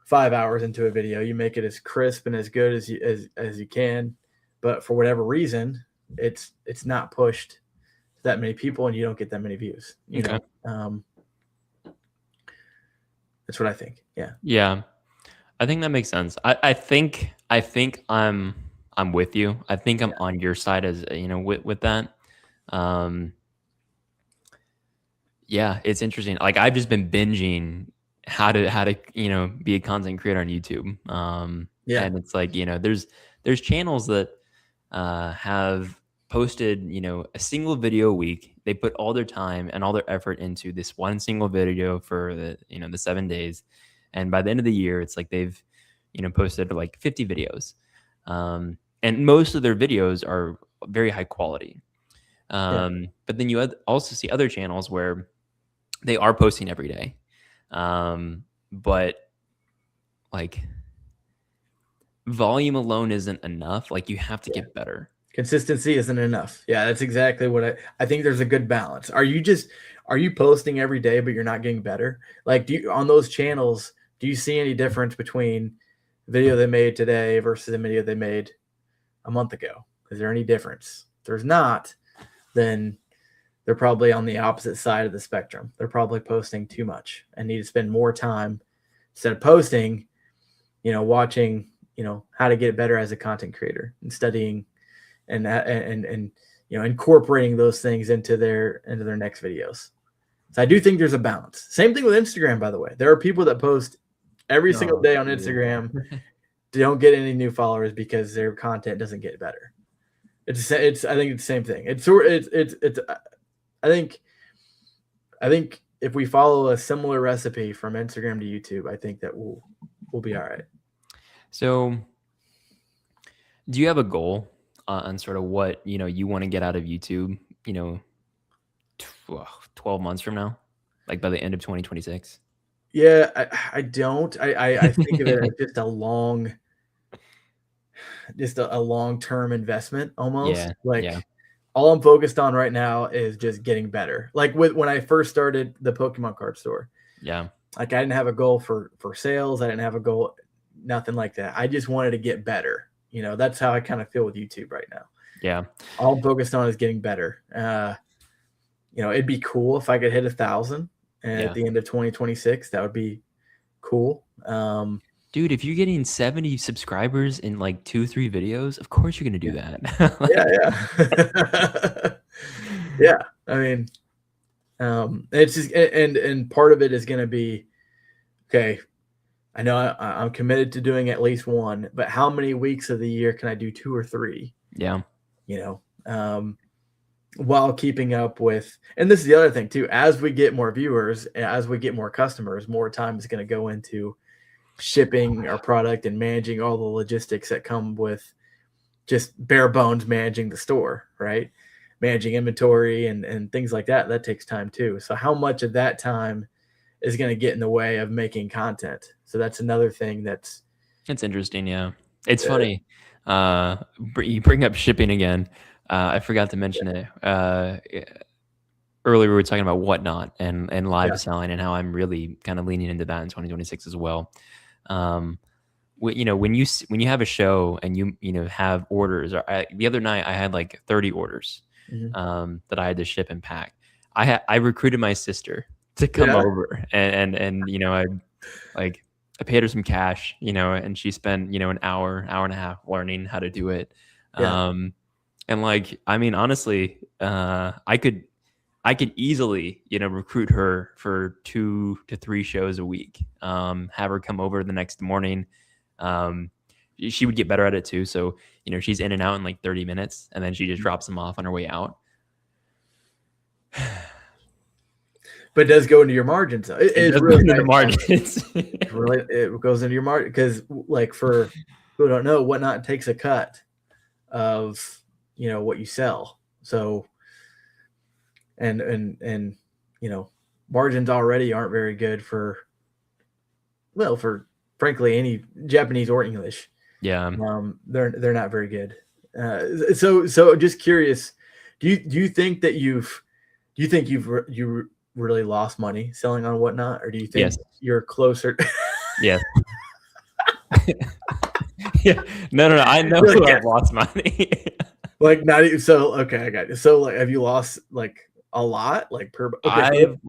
5 hours into a video, you make it as crisp and as good as you can, but for whatever reason, it's not pushed to that many people and you don't get that many views. You know, that's what I think. Yeah. I think that makes sense. I think I'm with you. I think I'm on your side as with that. Yeah, it's interesting. Like I've just been binging how to be a content creator on YouTube. And it's like there's channels that have posted a single video a week. They put all their time and all their effort into this one single video for the 7 days, and by the end of the year, it's like they've posted like 50 videos, and most of their videos are very high quality. But then you also see other channels where they are posting every day, but like volume alone isn't enough. Like you have to get better. Consistency isn't enough. Yeah, that's exactly what I think. There's a good balance. Are you posting every day, but you're not getting better? Like, on those channels, do you see any difference between the video they made today versus the video they made a month ago? Is there any difference? If there's not, then they're probably on the opposite side of the spectrum. They're probably posting too much and need to spend more time instead of posting, watching, how to get better as a content creator and studying and incorporating those things into their next videos. So I do think there's a balance. Same thing with Instagram, by the way. There are people that post every single day on Instagram, don't get any new followers because their content doesn't get better. I think it's the same thing. I think if we follow a similar recipe from Instagram to YouTube, I think that we'll be all right. So, do you have a goal on sort of what you want to get out of YouTube? 12 months from now, like by the end of 2026. Yeah, I don't. I think of it as just a long-term investment almost. All I'm focused on right now is just getting better. Like when I first started the Pokemon card store. Yeah. Like I didn't have a goal for sales. I didn't have a goal, nothing like that. I just wanted to get better. That's how I kind of feel with YouTube right now. Yeah. All I'm focused on is getting better. It'd be cool if I could hit 1,000 at the end of 2026. That would be cool. Dude, if you're getting 70 subscribers in like 2-3 videos, of course you're going to do that. Yeah. I mean, it's just, and part of it is going to be, okay, I know I'm committed to doing at least one, but how many weeks of the year can I do 2 or 3? Yeah. While keeping up with, and this is the other thing too, as we get more viewers, as we get more customers, more time is going to go into shipping our product and managing all the logistics that come with just bare bones managing the store, right? Managing inventory and things like that. That takes time too. So how much of that time is going to get in the way of making content? So that's another thing that's interesting. Yeah. It's funny. You bring up shipping again. I forgot to mention it. Earlier we were talking about Whatnot and live selling and how I'm really kind of leaning into that in 2026 as well. When you have a show and you have orders, the other night I had like 30 orders that I had to ship and pack. I recruited my sister to come over and I paid her some cash, and she spent an hour and a half learning how to do it. And like, I mean, honestly, I could easily, recruit her for 2 to 3 shows a week. Have her come over the next morning. She would get better at it too. So, she's in and out in like 30 minutes and then she just drops them off on her way out. But it does go into your margins. It really into the margins. It goes into your margin because, like, for who don't know, Whatnot takes a cut of what you sell. So and you know, margins already aren't very good for, well, for frankly any Japanese or English. Yeah. They're not very good. So just curious, do you think that you really lost money selling on Whatnot, or do you think Yes. you're closer? Yes. Yeah. No. I know Like, yeah. I've lost money. Like not even so. Okay, I got you. So like, have you lost like a lot, like per? Okay, so I've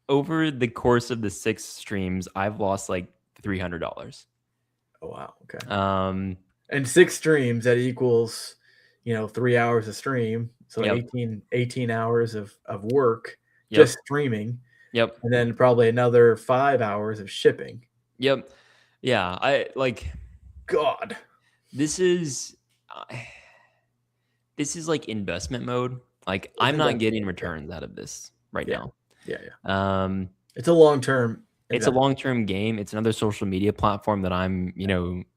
over the course of the 6 streams, I've lost like $300. oh wow, okay. And 6 streams that equals, 3 hours a stream, so Yep. 18 hours of work Yep. just streaming, Yep. and then probably another 5 hours of shipping. Yep. Yeah. I like God, this is like investment mode. Like I'm not getting returns out of this right now. Yeah. It's a long term. It's a long-term game. It's another social media platform that I'm,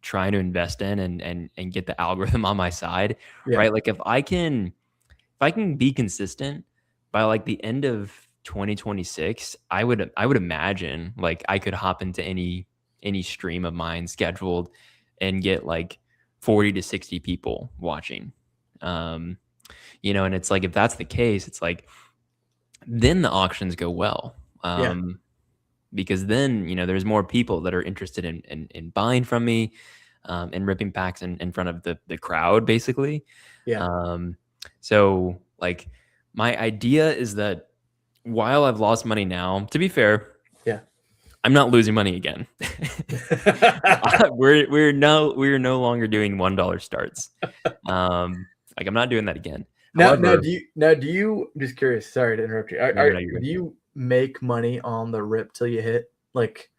trying to invest in and get the algorithm on my side, right? Like if I can be consistent by like the end of 2026, I would imagine like I could hop into any stream of mine scheduled and get like 40 to 60 people watching. And it's like if that's the case, it's like then the auctions go well. Because then there's more people that are interested in buying from me and ripping packs in front of the crowd basically. So like my idea is that while I've lost money now, to be fair, I'm not losing money again. we're no longer doing $1 starts. Like I'm not doing that again. Now, However, do you just curious? Sorry to interrupt you. No, Do you make money on the rip till you hit? Like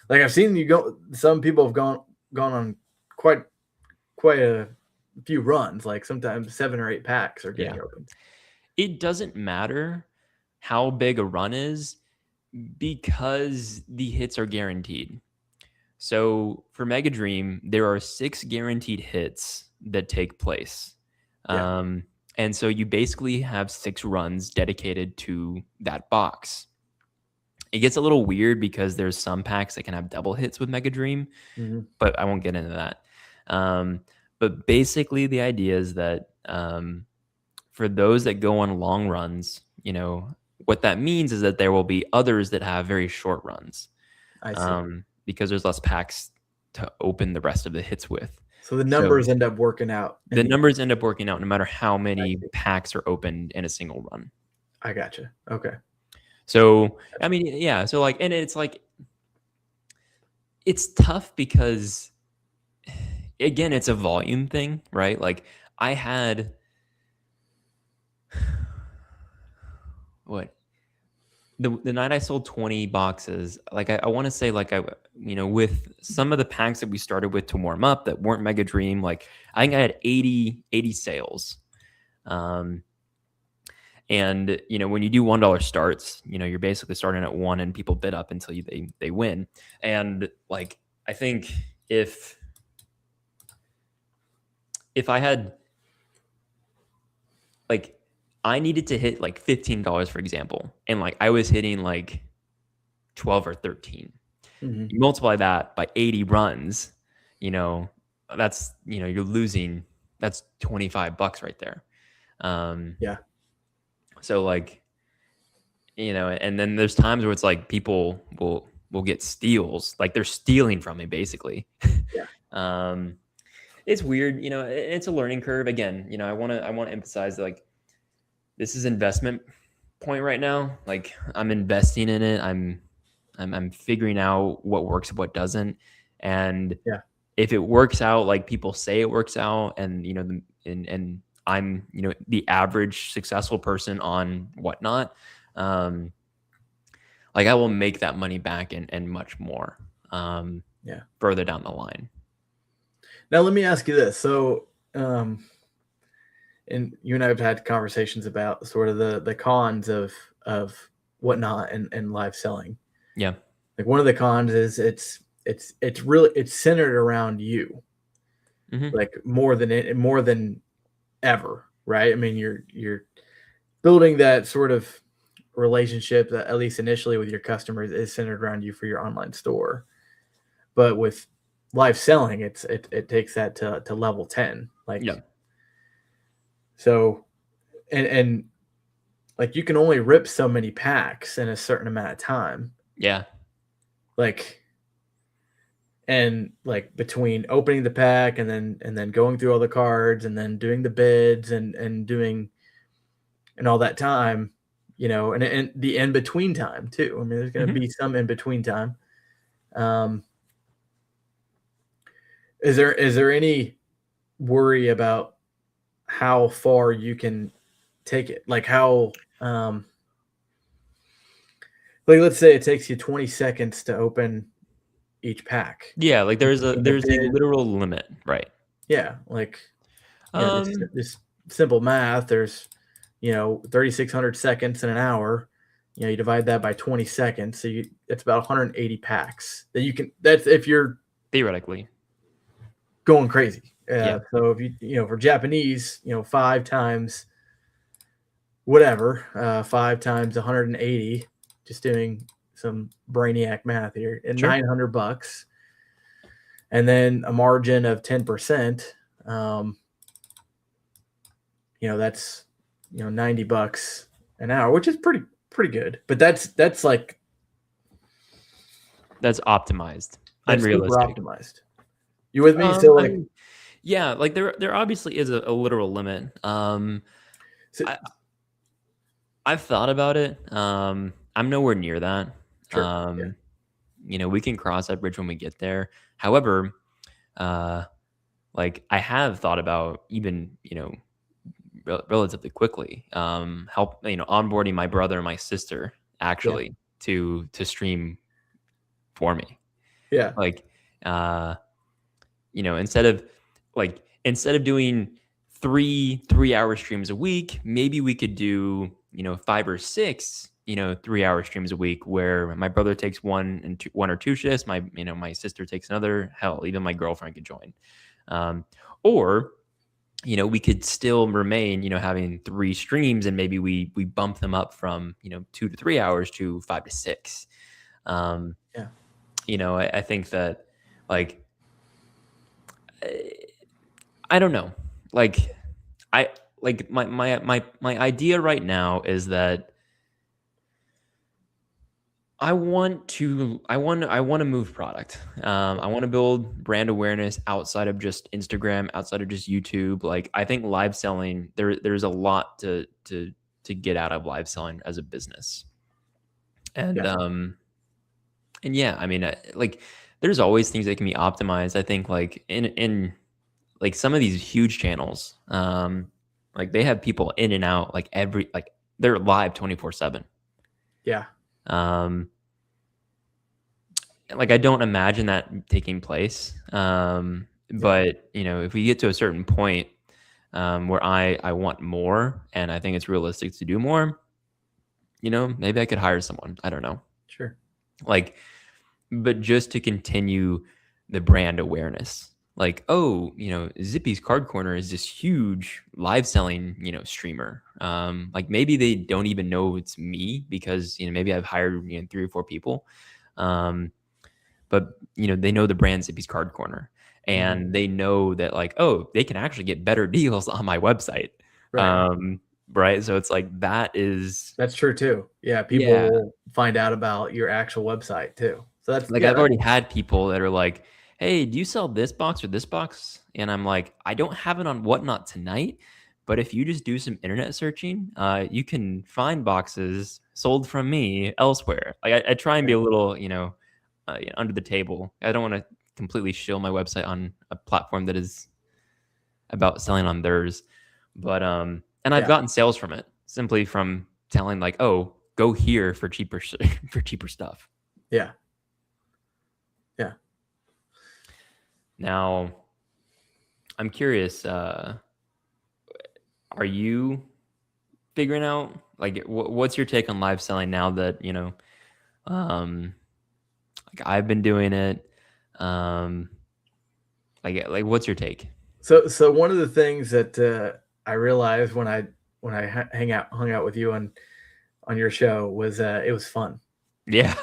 I've seen you go. Some people have gone on quite a few runs. Like sometimes 7 or 8 packs are getting opened. It doesn't matter how big a run is because the hits are guaranteed. So for Mega Dream, there are 6 guaranteed hits that take place. And so you basically have 6 runs dedicated to that box. It gets a little weird because there's some packs that can have double hits with Mega Dream, but I won't get into that. But basically the idea is that for those that go on long runs, what that means is that there will be others that have very short runs. I see. Because there's less packs to open the rest of the hits with. So the numbers end up working out. The numbers end up working out no matter how many packs are opened in a single run. I gotcha. Okay. So, I mean, yeah. So like, and it's like, it's tough because again, it's a volume thing, right? Like I had the night I sold 20 boxes, like I want to say like with some of the packs that we started with to warm up that weren't Mega Dream, like I think I had 80 sales. And when you do $1 starts, you're basically starting at 1 and people bid up until they win. And like I think if I had like I needed to hit like $15, for example, and like I was hitting like 12 or 13. You multiply that by 80 runs, that's you're losing. That's $25 right there. So like, and then there's times where it's like people will get steals, like they're stealing from me basically. It's weird, it's a learning curve. Again, I want to emphasize like this is investment point right now. Like I'm investing in it. I'm figuring out what works and what doesn't. And if it works out like people say it works out, and and I'm the average successful person on Whatnot, like I will make that money back and much more further down the line. Now let me ask you this. So and you and I have had conversations about sort of the cons of Whatnot and live selling. Yeah. Like one of the cons is it's really centered around you. Like more than ever, right? I mean, you're building that sort of relationship, at least initially with your customers, is centered around you for your online store. But with live selling, it takes that to level 10. Like, Yeah. so, and like you can only rip so many packs in a certain amount of time. Yeah. Like, and like between opening the pack and then going through all the cards and then doing the bids and doing and all that time, and the in between time too. I mean, there's going to be some in between time. Um, is there any worry about how far you can take it? Like how, like let's say it takes you 20 seconds to open each pack. Yeah, like there's a Between the there's a bid, literal limit, right? yeah, like Um, this simple math. There's 3,600 seconds in an hour. You divide that by 20 seconds, so it's about 180 packs that you can. That's if you're theoretically. going crazy. Yeah. So if for Japanese, 5 times whatever, 5 times 180, just doing some brainiac math here, and Sure. $900, and then a margin of 10%. That's $90 an hour, which is pretty good. But that's like That's optimized. that's super Unrealistic. optimized. You with me? So I like, mean, yeah, like there obviously is a literal limit. so, I've thought about it. I'm nowhere near that. sure, yeah, We can cross that bridge when we get there. However, uh, like I have thought about even, relatively quickly, help, onboarding my brother and my sister yeah, actually to stream for me. yeah, Like, uh, instead of doing three-hour streams a week, maybe we could do 5 or 6 3-hour streams a week where my brother takes one or two shifts, my sister takes another, hell, even my girlfriend could join. Or we could still remain having 3 streams, and maybe we bump them up from 2 to 3 hours to 5 to 6. yeah, I think that, like, I don't know. Like, I like my idea right now is that I want to move product. I want to build brand awareness outside of just Instagram, outside of just YouTube. Like, I think live selling, there's a lot to get out of live selling as a business. And yeah, and yeah, I mean, like, there's always things that can be optimized. I think, like, in like some of these huge channels, like they have people in and out, like they're live 24/7. yeah, Um, like I don't imagine that taking place. yeah, But if we get to a certain point, where I want more, and I think it's realistic to do more, maybe I could hire someone. I don't know. sure, Like, but just to continue the brand awareness. Like, oh, Zippy's Card Corner is this huge live selling, streamer. Like maybe they don't even know it's me because, maybe I've hired, 3 or 4 people. But they know the brand Zippy's Card Corner, mhm, and they know that, like, oh, they can actually get better deals on my website. right. Um, right. So it's like, that is, That's true too. Yeah, people yeah. will find out about your actual website too. So that's Like, yeah, I've already had people that are like, "Hey, do you sell this box or this box?" And I'm like, "I don't have it on Whatnot tonight, but if you just do some internet searching, you can find boxes sold from me elsewhere." Like, I try and be right. a little, under the table. I don't want to completely shill my website on a platform that is about selling on theirs. But and I've Yeah, gotten sales from it simply from telling, like, "Oh, go here for cheaper for cheaper stuff." yeah, yeah. Now, I'm curious, are you figuring out, like, what's your take on live selling now that, um, like, I've been doing it? Um, like what's your take? So one of the things that I realized when I hung out with you on on your show was it was fun. Yeah.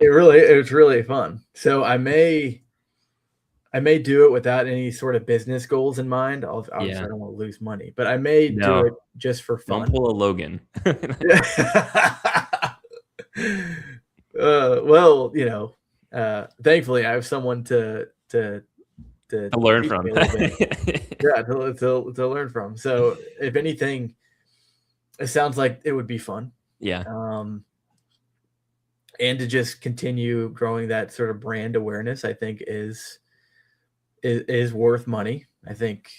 It was really fun. So I may do it without any sort of business goals in mind. Obviously, Yeah. I don't want to lose money, but I may do No. it just for Don't fun. pull a Logan. Well, thankfully I have someone to To learn teach from. me a little bit. Yeah, to learn from. So if anything, it sounds like it would be fun. Yeah. And to just continue growing that sort of brand awareness, I think is worth money. I think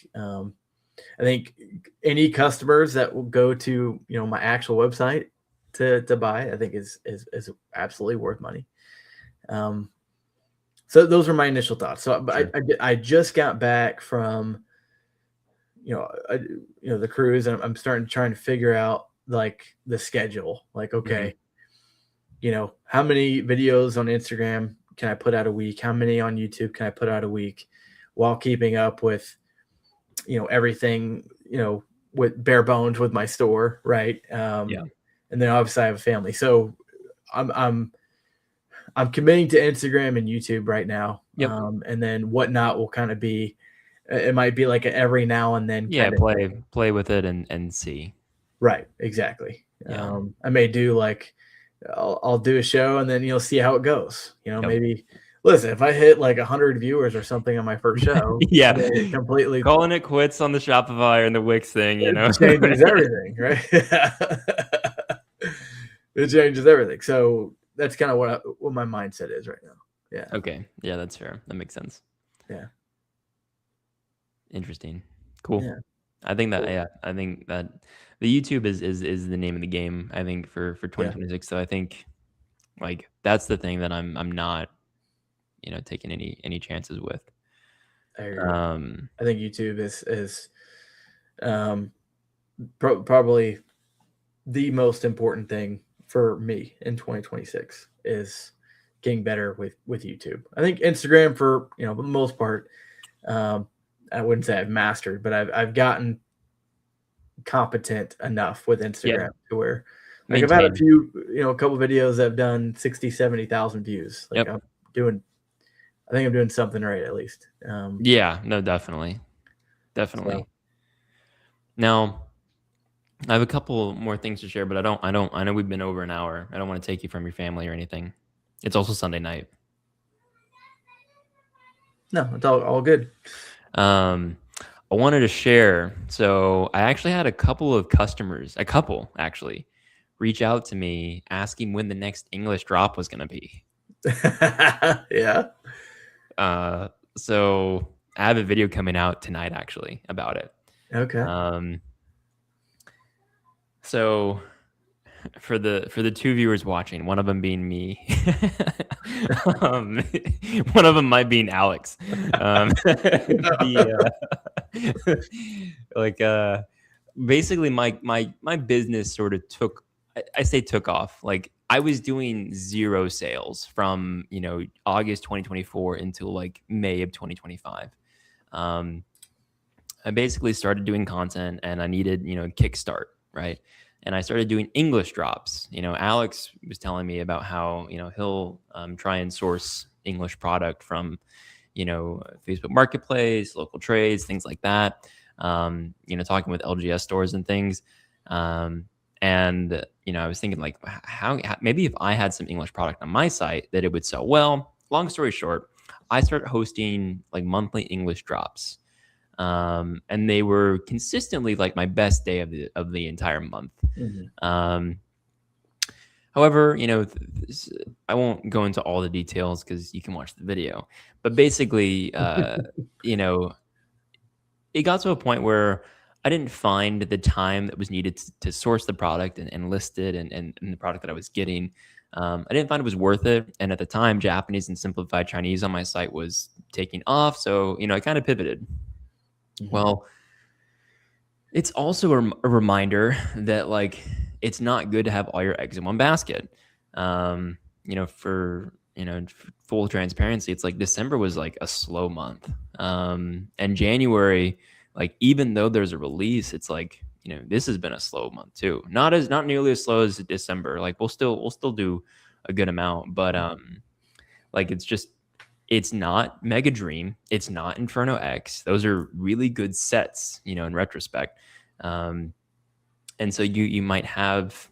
any customers that will go to my actual website to buy, I think is absolutely worth money. So those were my initial thoughts. So Sure. I just got back from the cruise, and I'm trying to figure out like the schedule. Like, okay, how many videos on Instagram can I put out a week? How many on YouTube can I put out a week while keeping up with, everything, with bare bones with my store. Right. Yeah. And then obviously I have a family. So I'm committing to Instagram and YouTube right now. Yep. And then whatnot will kind of be, it might be like every now and then Yeah. kind of Play with it and see. right. Exactly. Yeah. I may do like, I'll do a show and then you'll see how it goes. Yep. Maybe listen, if I hit like 100 viewers or something on my first show, Yeah. completely Calling it quits on the Shopify and the Wix thing, it changes everything, right? It changes everything. So that's kind of what my mindset is right now. Yeah. Okay. Yeah, that's fair. That makes sense. Yeah. Interesting. Cool. Yeah. I think that I think that the YouTube is the name of the game, I think, for 2026. So I think like that's the thing that I'm not, taking any chances with. I agree. I think YouTube is probably the most important thing for me in 2026 is getting better with YouTube. I think Instagram, for the most part, I wouldn't say I've mastered, but I've gotten competent enough with Instagram to where like I've had a few, a couple videos that have done 60, 70,000 views. Like I think I'm doing something right at least. Yeah, no, definitely. So. Now I have a couple more things to share, but I know we've been over an hour. I don't want to take you from your family or anything. It's also Sunday night. No, it's all good. I wanted to share. So I actually had a couple actually, reach out to me asking when the next English drop was going to be. Yeah. So I have a video coming out tonight actually about it. Okay. So for the two viewers watching, one of them being me, one of them might be Alex. Basically my business sort of took off. Like I was doing zero sales from August 2024 until like May of 2025. I basically started doing content and I needed kickstart, right? And I started doing English drops. Alex was telling me about how he'll try and source English product from Facebook Marketplace, local trades, things like that. Talking with LGS stores and things. And I was thinking like how maybe if I had some English product on my site that it would sell well. Long story short, I started hosting like monthly English drops. And they were consistently like my best day of the entire month. Mm-hmm. However, I won't go into all the details because you can watch the video. But basically, it got to a point where I didn't find the time that was needed to source the product and list it and the product that I was getting. I didn't find it was worth it. And at the time, Japanese and simplified Chinese on my site was taking off. So, I kind of pivoted. Mm-hmm. Well, it's also a reminder that like it's not good to have all your eggs in one basket. For full transparency, it's like December was like a slow month. And January, like even though there's a release, it's like this has been a slow month too. Not nearly as slow as December. Like we'll still do a good amount, but like it's not Mega Dream, it's not Inferno X. Those are really good sets, in retrospect. And so you might have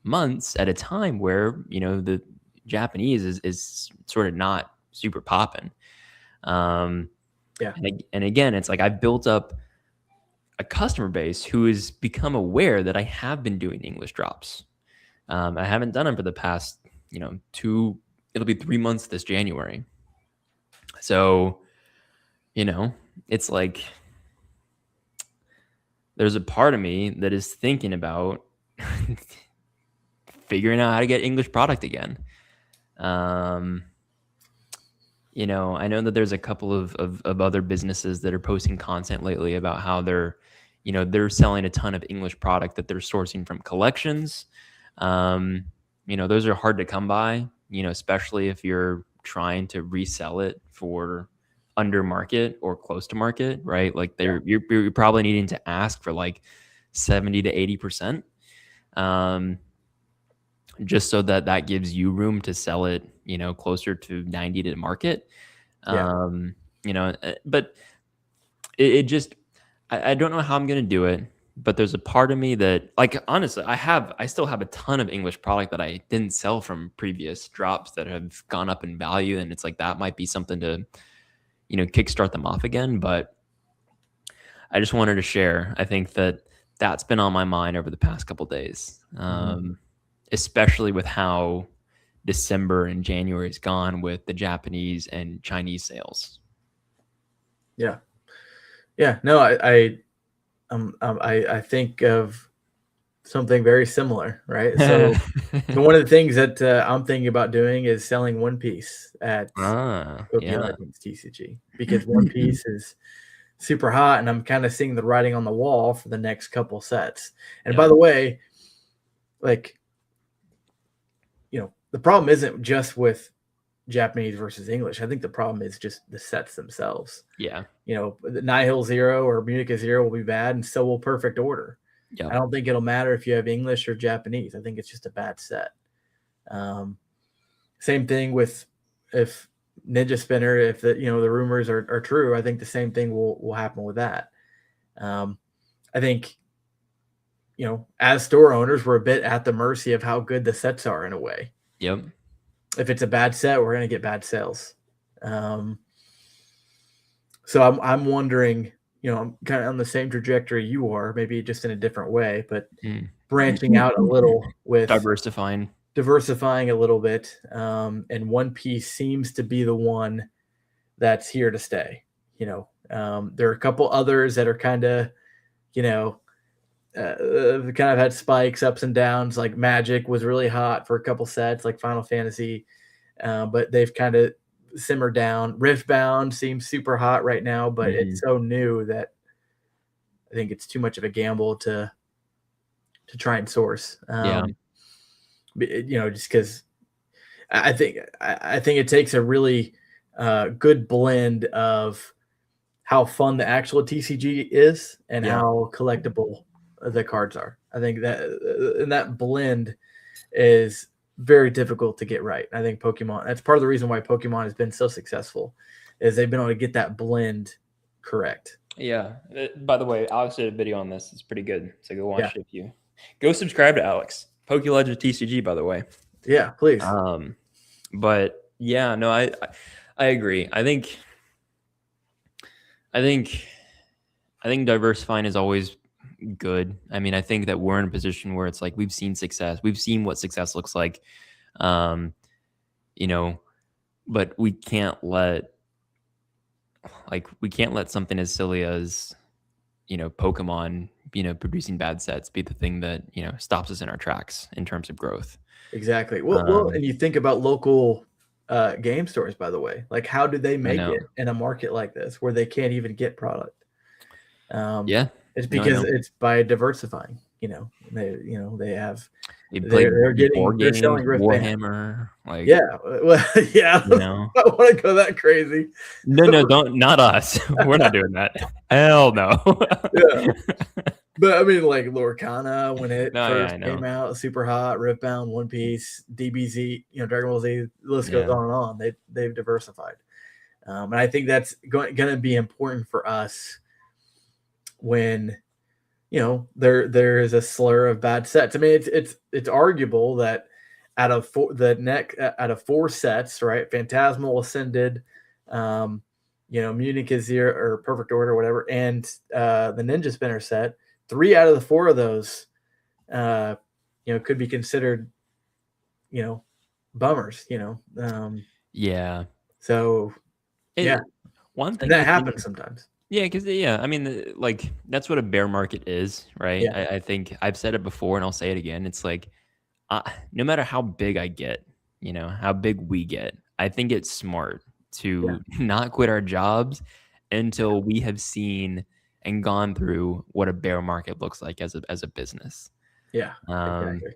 months at a time where the Japanese is sort of not super popping. And again, it's like I've built up a customer base who has become aware that I have been doing English drops. I haven't done them for the past, it'll be 3 months this January. So, it's like there's a part of me that is thinking about figuring out how to get English product again. I know that there's a couple of other businesses that are posting content lately about how they're selling a ton of English product that they're sourcing from collections. Those are hard to come by, especially if you're trying to resell it for under market or close to market, right? Like you're probably needing to ask for like 70 to 80%. Just so that gives you room to sell it, closer to 90 to market. But it just, I don't know how I'm going to do it, but there's a part of me that, like, honestly, I still have a ton of English product that I didn't sell from previous drops that have gone up in value. And it's like, that might be something to, kickstart them off again. But I just wanted to share. I think that's been on my mind over the past couple of days. Especially with how December and January is gone with the Japanese and Chinese sales. Yeah. No, I think of something very similar, right? So one of the things that I'm thinking about doing is selling One Piece at PokeLegends TCG, because One Piece is super hot, and I'm kind of seeing the writing on the wall for the next couple sets. And by the way, like, the problem isn't just with Japanese versus English. I think the problem is just the sets themselves. Yeah. The Nihil Zero or Munica Zero will be bad, and so will Perfect Order. I don't think it'll matter if you have English or Japanese. I think it's just a bad set. Same thing with if Ninja Spinner, if the rumors are true, I think the same thing will happen with that. I think, as store owners, we're a bit at the mercy of how good the sets are in a way. Yep. If it's a bad set, we're going to get bad sales. So I'm wondering, I'm kind of on the same trajectory you are, maybe just in a different way, but branching out a little with diversifying a little bit. And One Piece seems to be the one that's here to stay. There are a couple others that are kind of, kind of had spikes, ups and downs. Like Magic was really hot for a couple sets, like Final Fantasy, but they've kind of simmered down. Riftbound seems super hot right now, but it's so new that I think it's too much of a gamble to try and source. Just because I think it takes a really good blend of how fun the actual TCG is and how collectible the cards are. I think that blend is very difficult to get right. I think Pokemon, that's part of the reason why Pokemon has been so successful, is they've been able to get that blend correct. Yeah. By the way, Alex did a video on this. It's pretty good. So go watch it if you go subscribe to Alex. PokeLegends TCG, by the way. Yeah, please. But yeah, no, I agree. I think diversifying is always good. I mean, I think that we're in a position where it's like we've seen success. We've seen what success looks like. But we can't let something as silly as Pokemon producing bad sets be the thing that stops us in our tracks in terms of growth. Exactly. Well, and you think about local game stores, by the way, like how do they make it in a market like this where they can't even get product? It's because it's by diversifying. They're selling Warhammer. I want to go that crazy. No, don't, not us. We're not doing that. Hell no. But I mean, like Lorcana when it No, yeah, first I came know. out, super hot, Ripbound, One Piece, DBZ, Dragon Ball Z, the list goes Yeah. on and on. They've diversified, and I think that's going to be important for us when there is a slur of bad sets. I mean, it's arguable that out of out of 4 sets, right? Phantasmal, Ascended, Munich is here or Perfect Order, whatever, and the Ninja Spinner set. 3 out of the 4 of those, could be considered, bummers. Yeah. So yeah, One and thing that I think, happens sometimes. yeah, because yeah, I mean, like that's what a bear market is, right? Yeah, I think I've said it before, and I'll say it again. It's like, no matter how big I get, how big we get, I think it's smart yeah, to not quit our jobs until we have seen and gone through what a bear market looks like as a business. yeah, Um, exactly.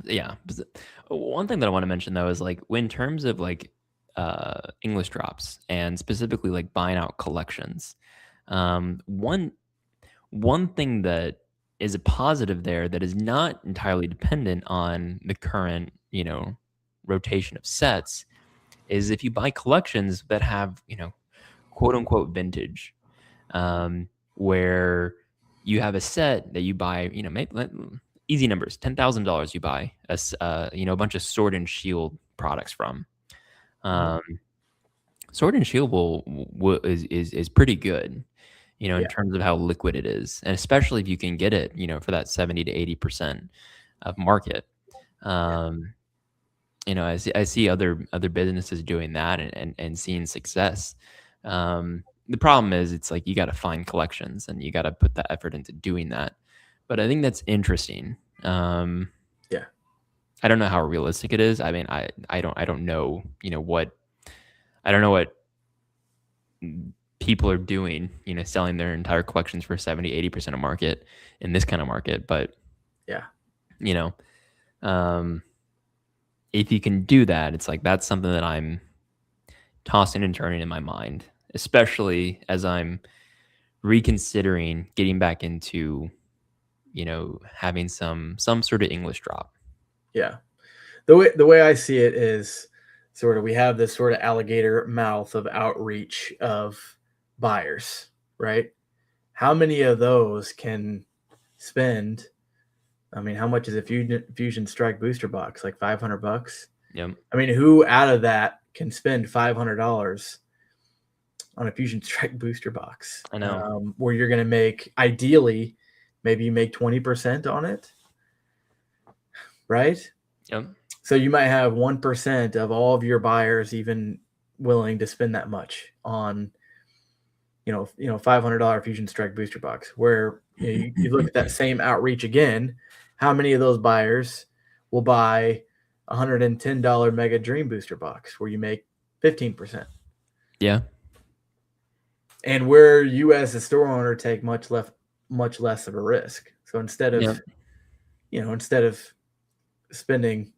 yeah. One thing that I want to mention though is like in terms of like English drops and specifically like buying out collections. One thing that is a positive there that is not entirely dependent on the current, rotation of sets is if you buy collections that have, quote unquote vintage, where you have a set that you buy, maybe easy numbers, $10,000 you buy a bunch of Sword and Shield products from. Mhm. Um, Sword and Shield is pretty good, in Yeah, terms of how liquid it is, and especially if you can get it, for that 70 to 80% of market. yeah, Um, I see other businesses doing that and seeing success. The problem is it's like you got to find collections and you got to put that effort into doing that. But I think that's interesting. yeah. I don't know how realistic it is. I mean, I don't know, what I don't know what people are doing, selling their entire collections for 70, 80% of market in this kind of market. But, Yeah. you know, um, if you can do that, it's like that's something that I'm tossing and turning in my mind, especially as I'm reconsidering getting back into, having some sort of English drop. Yeah. The way I see it is sort of we have this sort of alligator mouth of outreach of buyers, right? How many of those can spend? I mean, how much is a Fusion Strike booster box? Like $500? Yep. I mean, who out of that can spend $500 on a Fusion Strike booster box? I know. Where you're going to make ideally, maybe you make 20% on it, right? Yep. So you might have 1% of all of your buyers even willing to spend that much on, $500 Fusion Strike booster box. Where you look at that same outreach again, how many of those buyers will buy $110 Mega Dream booster box where you make 15%, Yeah. and where you as a store owner take much less of a risk. So Yep. instead of spending,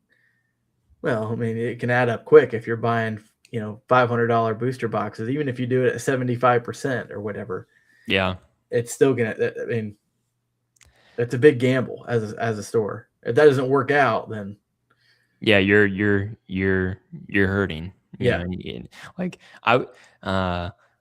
well, I mean, it can add up quick if you're buying, $500 booster boxes. Even if you do it at 75% or whatever, Yeah. it's still gonna. I mean, it's a big gamble as a store. If that doesn't work out, then Yeah, you're hurting. yeah, Like I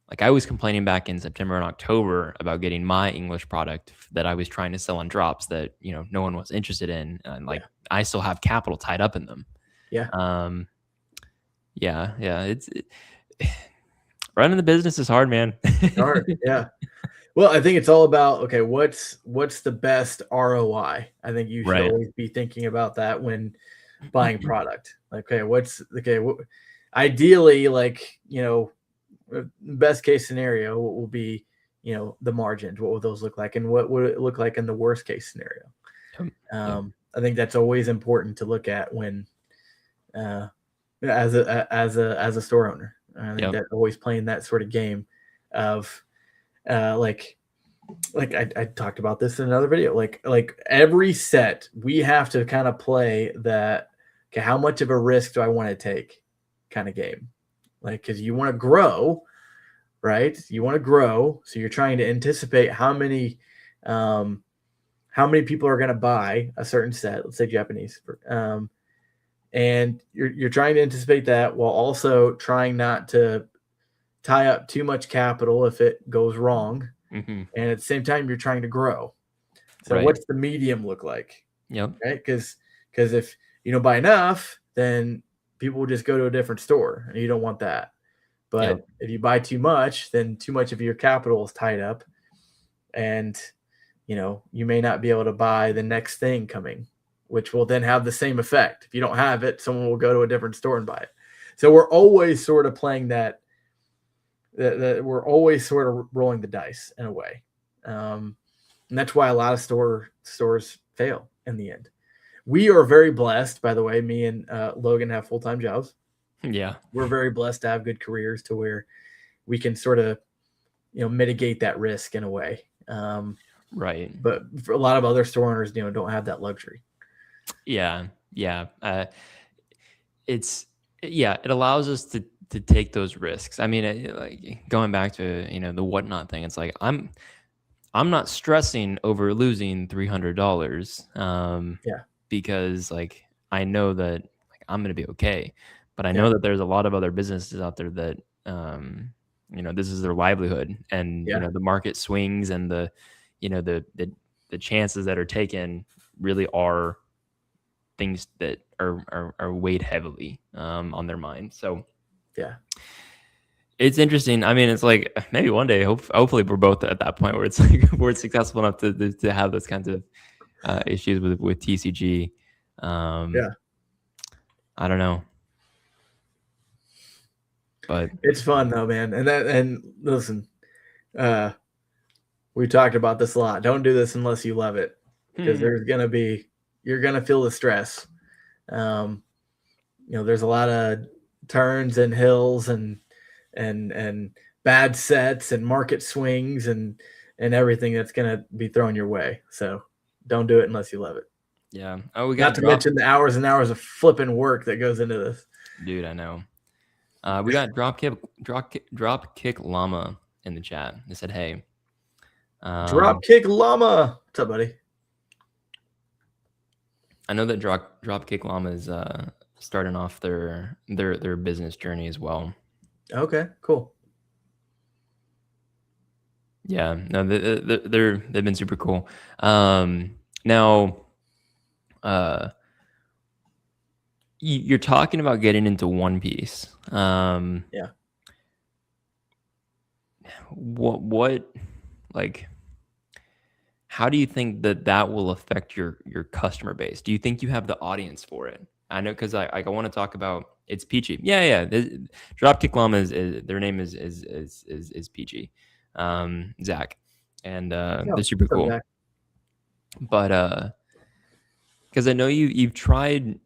like I was complaining back in September and October about getting my English product that I was trying to sell on drops that, no one was interested in, and like yeah, I still have capital tied up in them. yeah, Um yeah, running the business is hard, man. hard, yeah. Well, I think it's all about, okay, what's the best ROI? I think you should Right. always be thinking about that when buying product. Like, okay, ideally, like, best case scenario, what will be, the margins? What will those look like, and what would it look like in the worst case scenario? Yep. I think that's always important to look at when, uh, as a store owner. I think Yep. that always playing that sort of game of, like I talked about this in another video. Like every set, we have to kind of play that. Okay, how much of a risk do I want to take? Kind of game, like because you want to grow, right? You want to grow, so you're trying to anticipate how many how many people are going to buy a certain set, let's say Japanese, and you're trying to anticipate that while also trying not to tie up too much capital if it goes wrong. Mm-hmm. And at the same time, you're trying to grow. So Right. what's the medium look like? Yep. Right? Because if you don't buy enough, then people will just go to a different store, and you don't want that. But Yep. if you buy too much, then too much of your capital is tied up, and you may not be able to buy the next thing coming, which will then have the same effect. If you don't have it, someone will go to a different store and buy it. So we're always sort of playing that we're always sort of rolling the dice in a way. And that's why a lot of stores fail in the end. We are very blessed, by the way. Me and Logan have full-time jobs. Yeah. We're very blessed to have good careers to where we can sort of, mitigate that risk in a way. Right. But for a lot of other store owners, don't have that luxury. Yeah. Yeah. It allows us to take those risks. I mean, like going back to the whatnot thing, it's like I'm not stressing over losing $300, Yeah. because like I know that like I'm gonna be okay, but I Yeah. know that there's a lot of other businesses out there that this is their livelihood, and Yeah. the market swings, and the the chances that are taken really are things that are weighed heavily on their mind. So Yeah. it's interesting. I mean, it's like maybe one day, hopefully, we're both at that point where it's like we're successful enough to have those kinds of issues with TCG. Yeah. I don't know, but It's fun though, man. And listen, we talked about this a lot. Don't do this unless you love it, because you're gonna feel the stress. Um, there's a lot of turns and hills and bad sets and market swings and everything that's gonna be thrown your way. So don't do it unless you love it. yeah. Oh, we Not got to mention the hours and hours of flipping work that goes into this. dude. I know. We got Dropkick Llama in the chat. They said, "Hey, Dropkick Llama, what's up, buddy?" I know that Dropkick Llama is starting off their business journey as well." Okay, cool. Yeah, no, they've been super cool. Now, you're talking about getting into One Piece. Yeah. What like? How do you think that will affect your customer base? Do you think you have the audience for it? I know, because I want to talk about it's Peachy. Yeah. Dropkick Llama is their name is Peachy, Zach, and they're super What's up, cool. Zach? But because I know you've tried,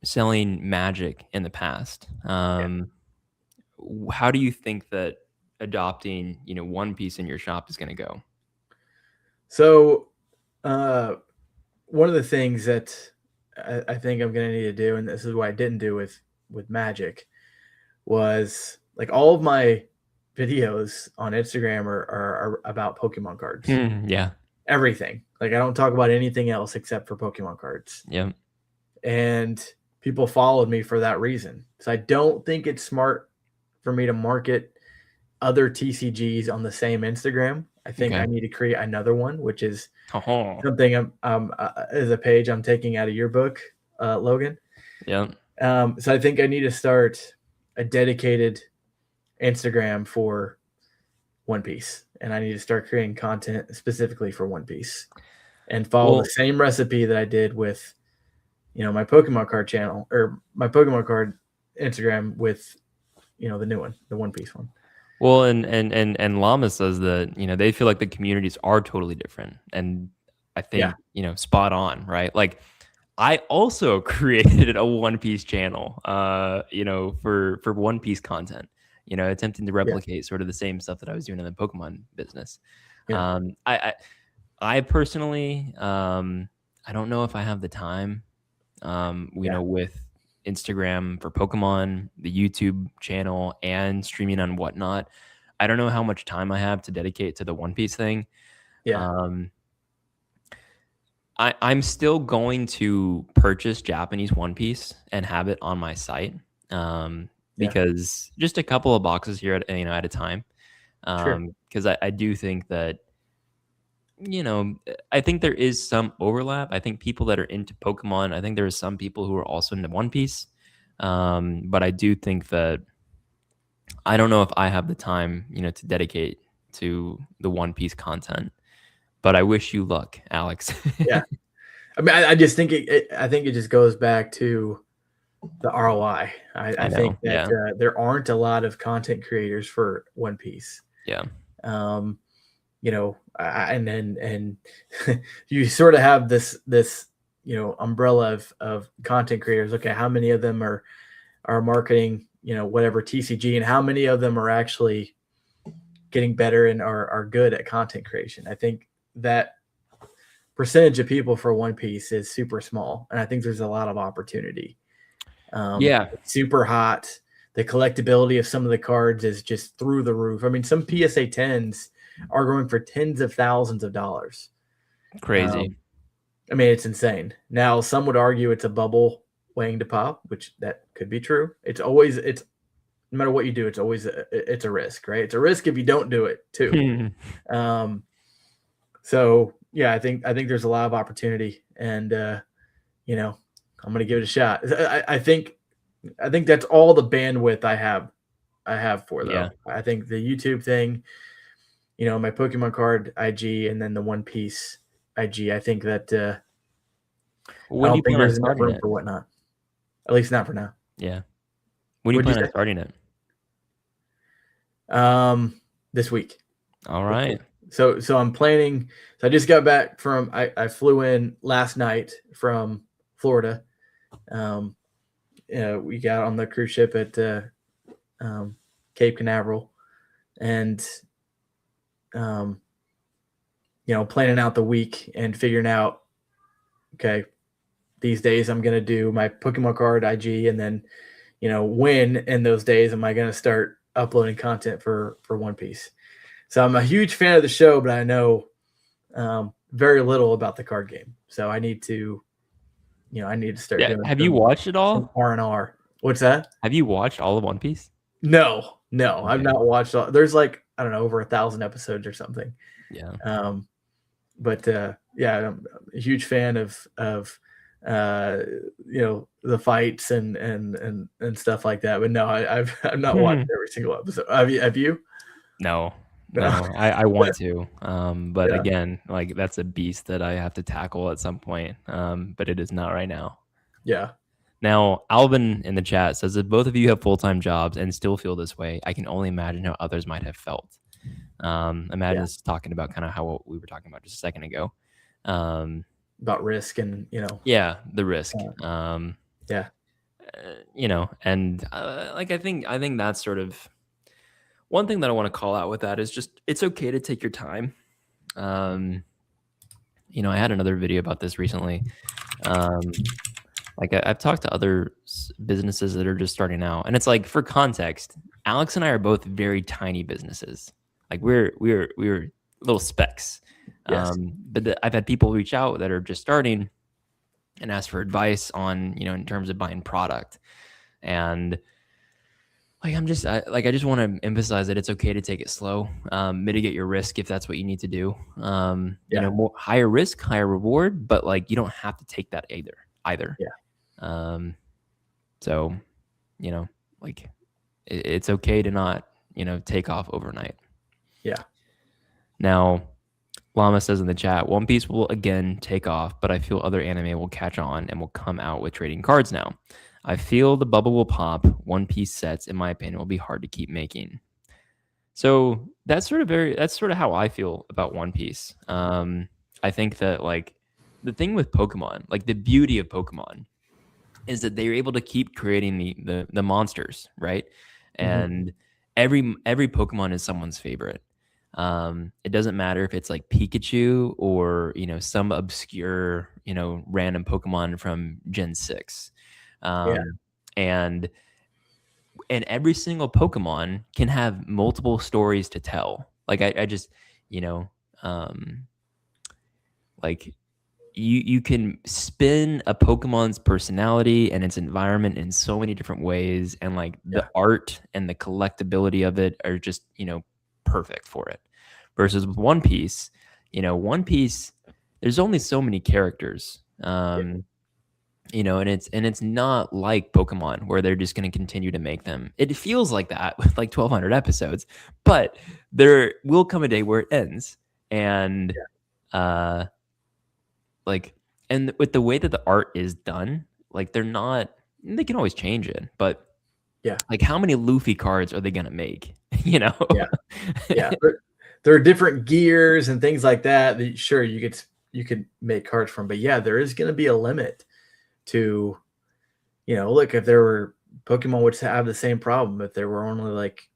selling magic in the past. How do you think that adopting One Piece in your shop is going to go? So, one of the things that I think I'm going to need to do, and this is what I didn't do with Magic, was like all of my videos on Instagram are about Pokemon cards. Yeah. Everything. Like I don't talk about anything else except for Pokemon cards. Yeah. And people followed me for that reason. So I don't think it's smart for me to market other TCGs on the same Instagram. I think Okay. I need to create another one, which is Oh. something is a page I'm taking out of your book, Logan. Yeah. So I think I need to start a dedicated Instagram for One Piece, and I need to start creating content specifically for One Piece and follow the same recipe that I did with, my Pokemon card channel or my Pokemon card Instagram with, the new one, the One Piece one. Well, and Llama says that they feel like the communities are totally different, and I think spot on, right? Like I also created a One Piece channel, for One Piece content, attempting to replicate sort of the same stuff that I was doing in the Pokemon business. Yeah. I personally, I don't know if I have the time, with Instagram for Pokemon, the YouTube channel, and streaming on Whatnot. I don't know how much time I have to dedicate to the One Piece thing, Yeah. Um, I'm still going to purchase Japanese One Piece and have it on my site, Yeah. because just a couple of boxes here at a time. Sure. Because I do think that, I think there is some overlap. I think people that are into Pokemon, I think there are some people who are also into One Piece. But I do think that I don't know if I have the time, to dedicate to the One Piece content. But I wish you luck, Alex. Yeah. I mean, I just think I think it just goes back to the ROI. I I think know. that Yeah. there aren't a lot of content creators for One Piece. Yeah. Um, and you sort of have this umbrella of content creators. Okay, how many of them are marketing whatever TCG, and how many of them are actually getting better and are good at content creation? I think that percentage of people for One Piece is super small, and I think there's a lot of opportunity. Yeah. It's super hot. The collectability of some of the cards is just through the roof. I mean, some PSA 10s are going for tens of thousands of dollars. Crazy. I mean, it's insane. Now, some would argue it's a bubble waiting to pop, which that could be true. It's no matter what you do, it's a risk, right? It's a risk if you don't do it too. Um, so yeah, I think there's a lot of opportunity, and I'm going to give it a shot. I think that's all the bandwidth I have for Yeah. though. I think the YouTube thing, my Pokemon card IG, and then the One Piece IG. I think that I When do don't you think plan on there's enough starting room it? for whatnot. At least not for now. Yeah. When do you What'd you plan on say? starting it? This week. All right. So I'm planning. So I just got back from. I flew in last night from Florida. Um, we got on the cruise ship at Cape Canaveral, and um, planning out the week and figuring out, okay, these days I'm gonna do my Pokemon card IG, and then when in those days am I gonna start uploading content for One Piece. So I'm a huge fan of the show, but I know very little about the card game. So I need to start Yeah. doing Have you watched it some all? R&R. What's that? Have you watched all of One Piece? No, I've Okay. not watched all. There's like, I don't know, over 1,000 episodes or something. Yeah. Um, but yeah, I'm a huge fan of uh, the fights and stuff like that. But no, I've not watched every single episode. Have you? No, No. no, I want to. But Yeah. again, like that's a beast that I have to tackle at some point. But it is not right now. Yeah. Now, Alvin in the chat says if both of you have full-time jobs and still feel this way, I can only imagine how others might have felt. Imagine Yeah. this talking about kind of how we were talking about just a second ago. Um, About risk and yeah, the risk. yeah. And like I think that's sort of one thing that I want to call out with that is just it's okay to take your time. I had another video about this recently. Like I've talked to other businesses that are just starting out, and it's like for context, Alex and I are both very tiny businesses. Like we're little specks. Yes. But I've had people reach out that are just starting and ask for advice on in terms of buying product, and like I just want to emphasize that it's okay to take it slow, mitigate your risk if that's what you need to do. Yeah. More higher risk, higher reward, but like you don't have to take that either. Yeah. So, like it's okay to not, take off overnight. Yeah. Now, Llama says in the chat, One Piece will again take off, but I feel other anime will catch on and will come out with trading cards now. I feel the bubble will pop. One Piece sets, in my opinion, will be hard to keep making. So that's sort of how I feel about One Piece. I think that like the thing with Pokemon, like the beauty of Pokemon is that they're able to keep creating the monsters, right? And every Pokemon is someone's favorite. It doesn't matter if it's like Pikachu or some obscure random Pokemon from Gen 6. Yeah. And every single Pokemon can have multiple stories to tell. Like I just like you can spin a Pokemon's personality and its environment in so many different ways, and like the Yeah. art and the collectability of it are just, perfect for it. Versus with One Piece, One Piece, there's only so many characters. And it's not like Pokemon where they're just going to continue to make them. It feels like that with like 1,200 episodes, but there will come a day where it ends. And uh like, and with the way that the art is done, like they can always change it, but Yeah. like how many Luffy cards are they gonna make? Yeah. Yeah. There are different gears and things like that sure you could make cards from, but yeah, there is going to be a limit to, look, if there were Pokemon would have the same problem if there were only like,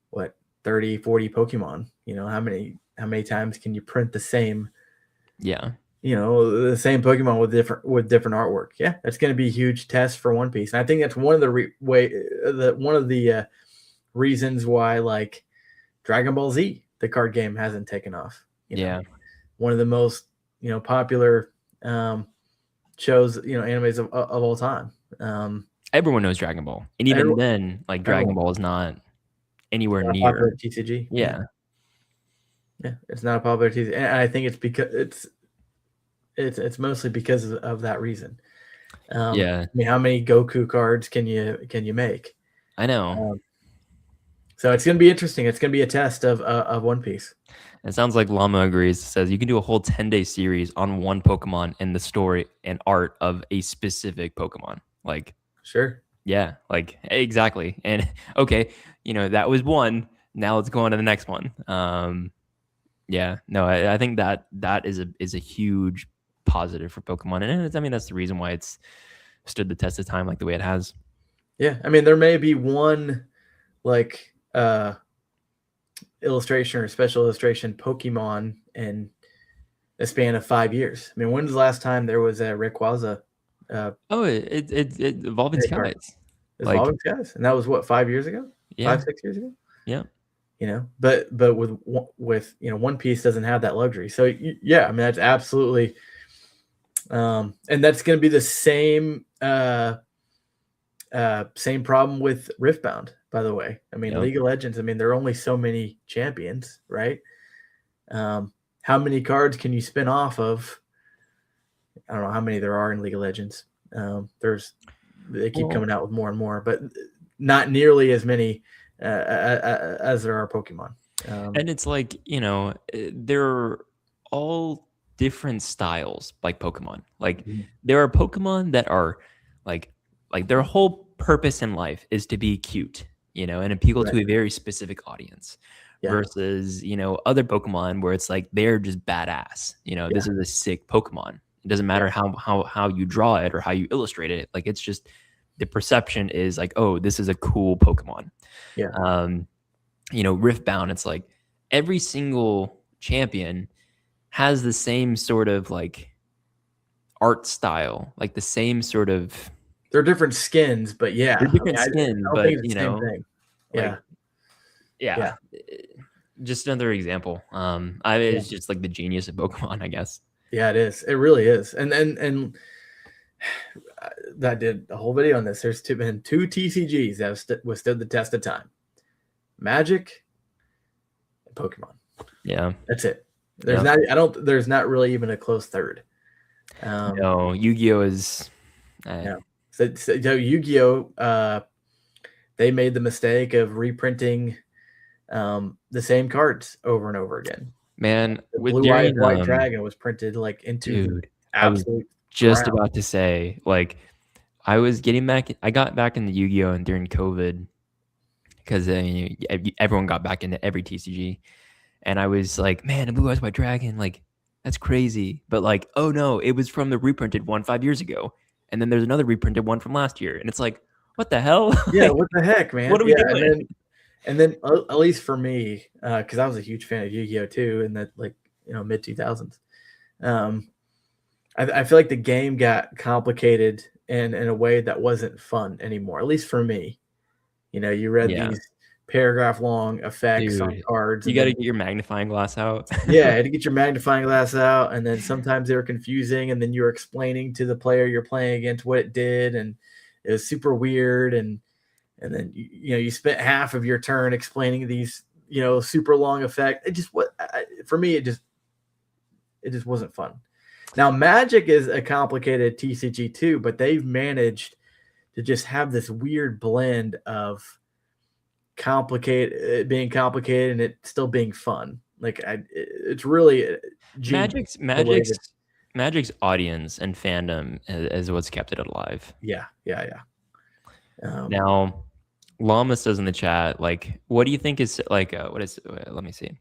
what, 30, 40 Pokemon, how many times can you print the same, Yeah. the same Pokemon with different artwork? Yeah, that's going to be a huge test for One Piece. And I think that's one of the reasons why like Dragon Ball Z, the card game, hasn't taken off. Yeah. One of the most popular shows, animes of all time. Everyone knows Dragon Ball, and even then, like Dragon Ball is not anywhere not near popular TCG. Yeah. Yeah, it's not a popular TCG, and I think it's because it's mostly because of that reason. Yeah. I mean, how many Goku cards can you make? I know. So it's going to be interesting. It's going to be a test of One Piece. It sounds like Llama agrees. Says you can do a whole 10-day series on one Pokemon and the story and art of a specific Pokemon. Like, sure. Yeah, like exactly. And okay, that was one. Now let's go on to the next one. Yeah, no, I think that is a huge positive for Pokemon, and I mean that's the reason why it's stood the test of time like the way it has. Yeah, I mean there may be one like illustration or special illustration Pokemon in a span of 5 years. I mean, when's the last time there was a Rayquaza? It Evolving Skies. Evolving Skies, and that was what, 5 years ago? Yeah. 5-6 years ago. Yeah. But with One Piece doesn't have that luxury. So yeah, I mean that's absolutely, and that's going to be the same same problem with Riftbound. By the way, I mean League of Legends. I mean there are only so many champions, right? How many cards can you spin off of? I don't know how many there are in League of Legends. They keep coming out with more and more, but not nearly as many as there are Pokemon. And it's like, they're all different styles like Pokemon. Like there are Pokemon that are like their whole purpose in life is to be cute, and appeal to a very specific audience. Versus, other Pokemon where it's like they're just badass. This is a sick Pokemon. It doesn't matter how you draw it or how you illustrate it. Like it's just the perception is like, oh, this is a cool Pokemon. Yeah. Riftbound, it's like every single champion has the same sort of like art style, like the same sort of. They're different skins, but yeah, they're different skins, but same thing. Yeah. Just another example. It's just like the genius of Pokemon, I guess. Yeah, it is. It really is. And that did a whole video on this. There's been two TCGs that have withstood the test of time: Magic and Pokemon. Yeah, that's it. There's There's not really even a close third. No, Yu-Gi-Oh is. No. So Yu-Gi-Oh, they made the mistake of reprinting the same cards over and over again. Man, the Blue Eye and White Dragon was printed like into absolute. Just about to say, like, I got back into Yu-Gi-Oh! And during COVID because everyone got back into every TCG, and I was like, man, the Blue Eyes White Dragon, like, that's crazy. But like, oh no, it was from the reprinted one 5 years ago, and then there's another reprinted one from last year, and it's like, what the hell? Yeah, what the heck, man? What are we doing? And then at least for me, because I was a huge fan of Yu-Gi-Oh! Too, in that mid 2000s. I feel like the game got complicated in a way that wasn't fun anymore, at least for me. You read paragraph long effects on Dude, cards, you and gotta then get your magnifying glass out. yeah, I had to get your magnifying glass out, and then sometimes they were confusing, and then you were explaining to the player you're playing against what it did, and it was super weird, and then you spent half of your turn explaining these super long effect. It just for me it just wasn't fun. Now Magic is a complicated TCG too, but they've managed to just have this weird blend of being complicated and it still being fun. Like it's really genius Magic's the way Magic's that Magic's audience and fandom is what's kept it alive. yeah. Now, Llama says in the chat, like, what do you think is like? What is? Let me see.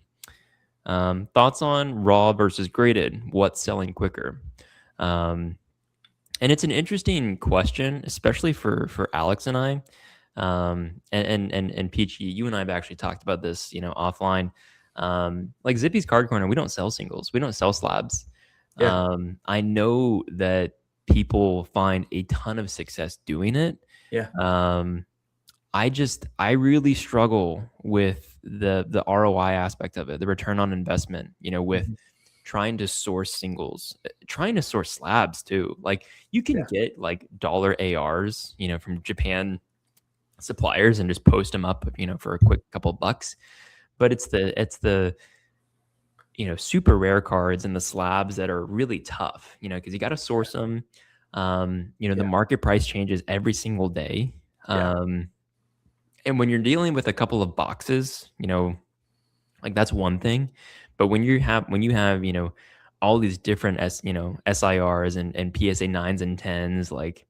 Thoughts on raw versus graded? What's selling quicker? Um, and it's an interesting question, especially for Alex and I. And Peachy, you and I have actually talked about this, offline. Like Zippy's Card Corner, we don't sell singles, we don't sell slabs. Yeah. I know that people find a ton of success doing it. Yeah. I really struggle with the ROI aspect of it, the return on investment, with trying to source singles, trying to source slabs too. Like you can get like dollar ARs, from Japan suppliers and just post them up, for a quick couple bucks. But it's the super rare cards and the slabs that are really tough, because you got to source them. The market price changes every single day. And when you're dealing with a couple of boxes, like that's one thing. But when you have, all these different SIRs and PSA 9s and 10s, like,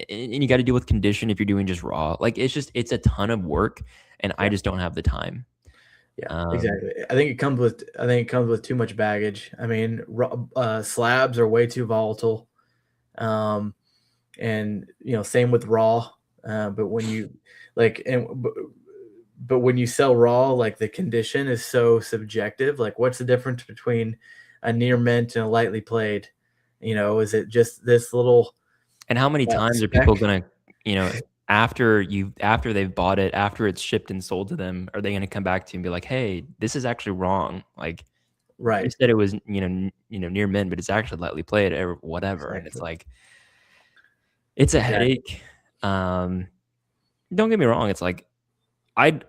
and you got to deal with condition if you're doing just raw. Like it's a ton of work, and I just don't have the time. Yeah, exactly. I think it comes with too much baggage. I mean, slabs are way too volatile. And same with raw. But when you but when you sell raw, like the condition is so subjective. Like, what's the difference between a near mint and a lightly played? Is it just this little? And how many times are people gonna, after they've bought it, after it's shipped and sold to them, are they gonna come back to you and be like, "Hey, this is actually wrong. Like, you said it was, near mint, but it's actually lightly played or whatever." Exactly. And it's like, it's a headache. Don't get me wrong. It's like, it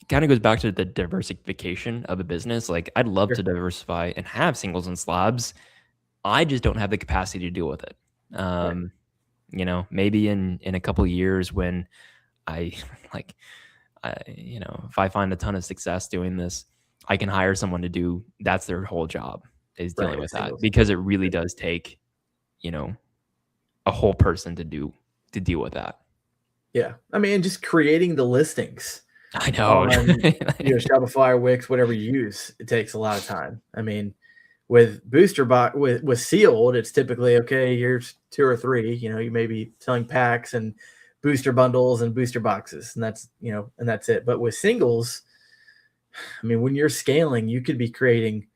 kind of goes back to the diversification of a business. Like, I'd love to diversify and have singles and slabs. I just don't have the capacity to deal with it. Maybe in a couple of years when if I find a ton of success doing this, I can hire someone to do, that's their whole job, is dealing with that, because it really does take, a whole person to deal with that. Yeah. I mean, just creating the listings. I know. Shopify, Wix, whatever you use, it takes a lot of time. I mean, with booster box with sealed, it's typically okay. Here's 2 or 3. You may be selling packs and booster bundles and booster boxes, and that's and that's it. But with singles, I mean, when you're scaling, you could be creating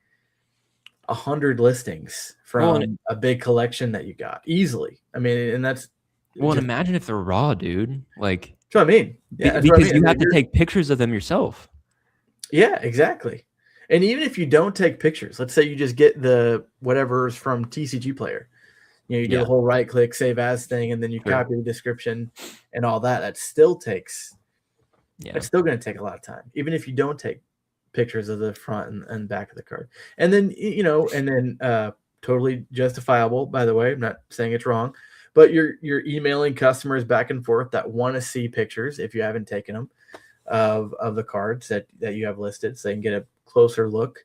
100 listings from a big collection that you got easily. I mean, and that's and imagine if they're raw, dude. Like, that's what I mean. Yeah, because you have to take pictures of them yourself. Yeah, exactly. And even if you don't take pictures, let's say you just get the whatever's from TCG Player, you do the whole right click, save as thing, and then you copy the description and all that. That still takes, it's still going to take a lot of time, even if you don't take pictures of the front and back of the card. And then, totally justifiable, by the way. I'm not saying it's wrong, but you're emailing customers back and forth that want to see pictures if you haven't taken them of the cards that you have listed, so they can get a closer look,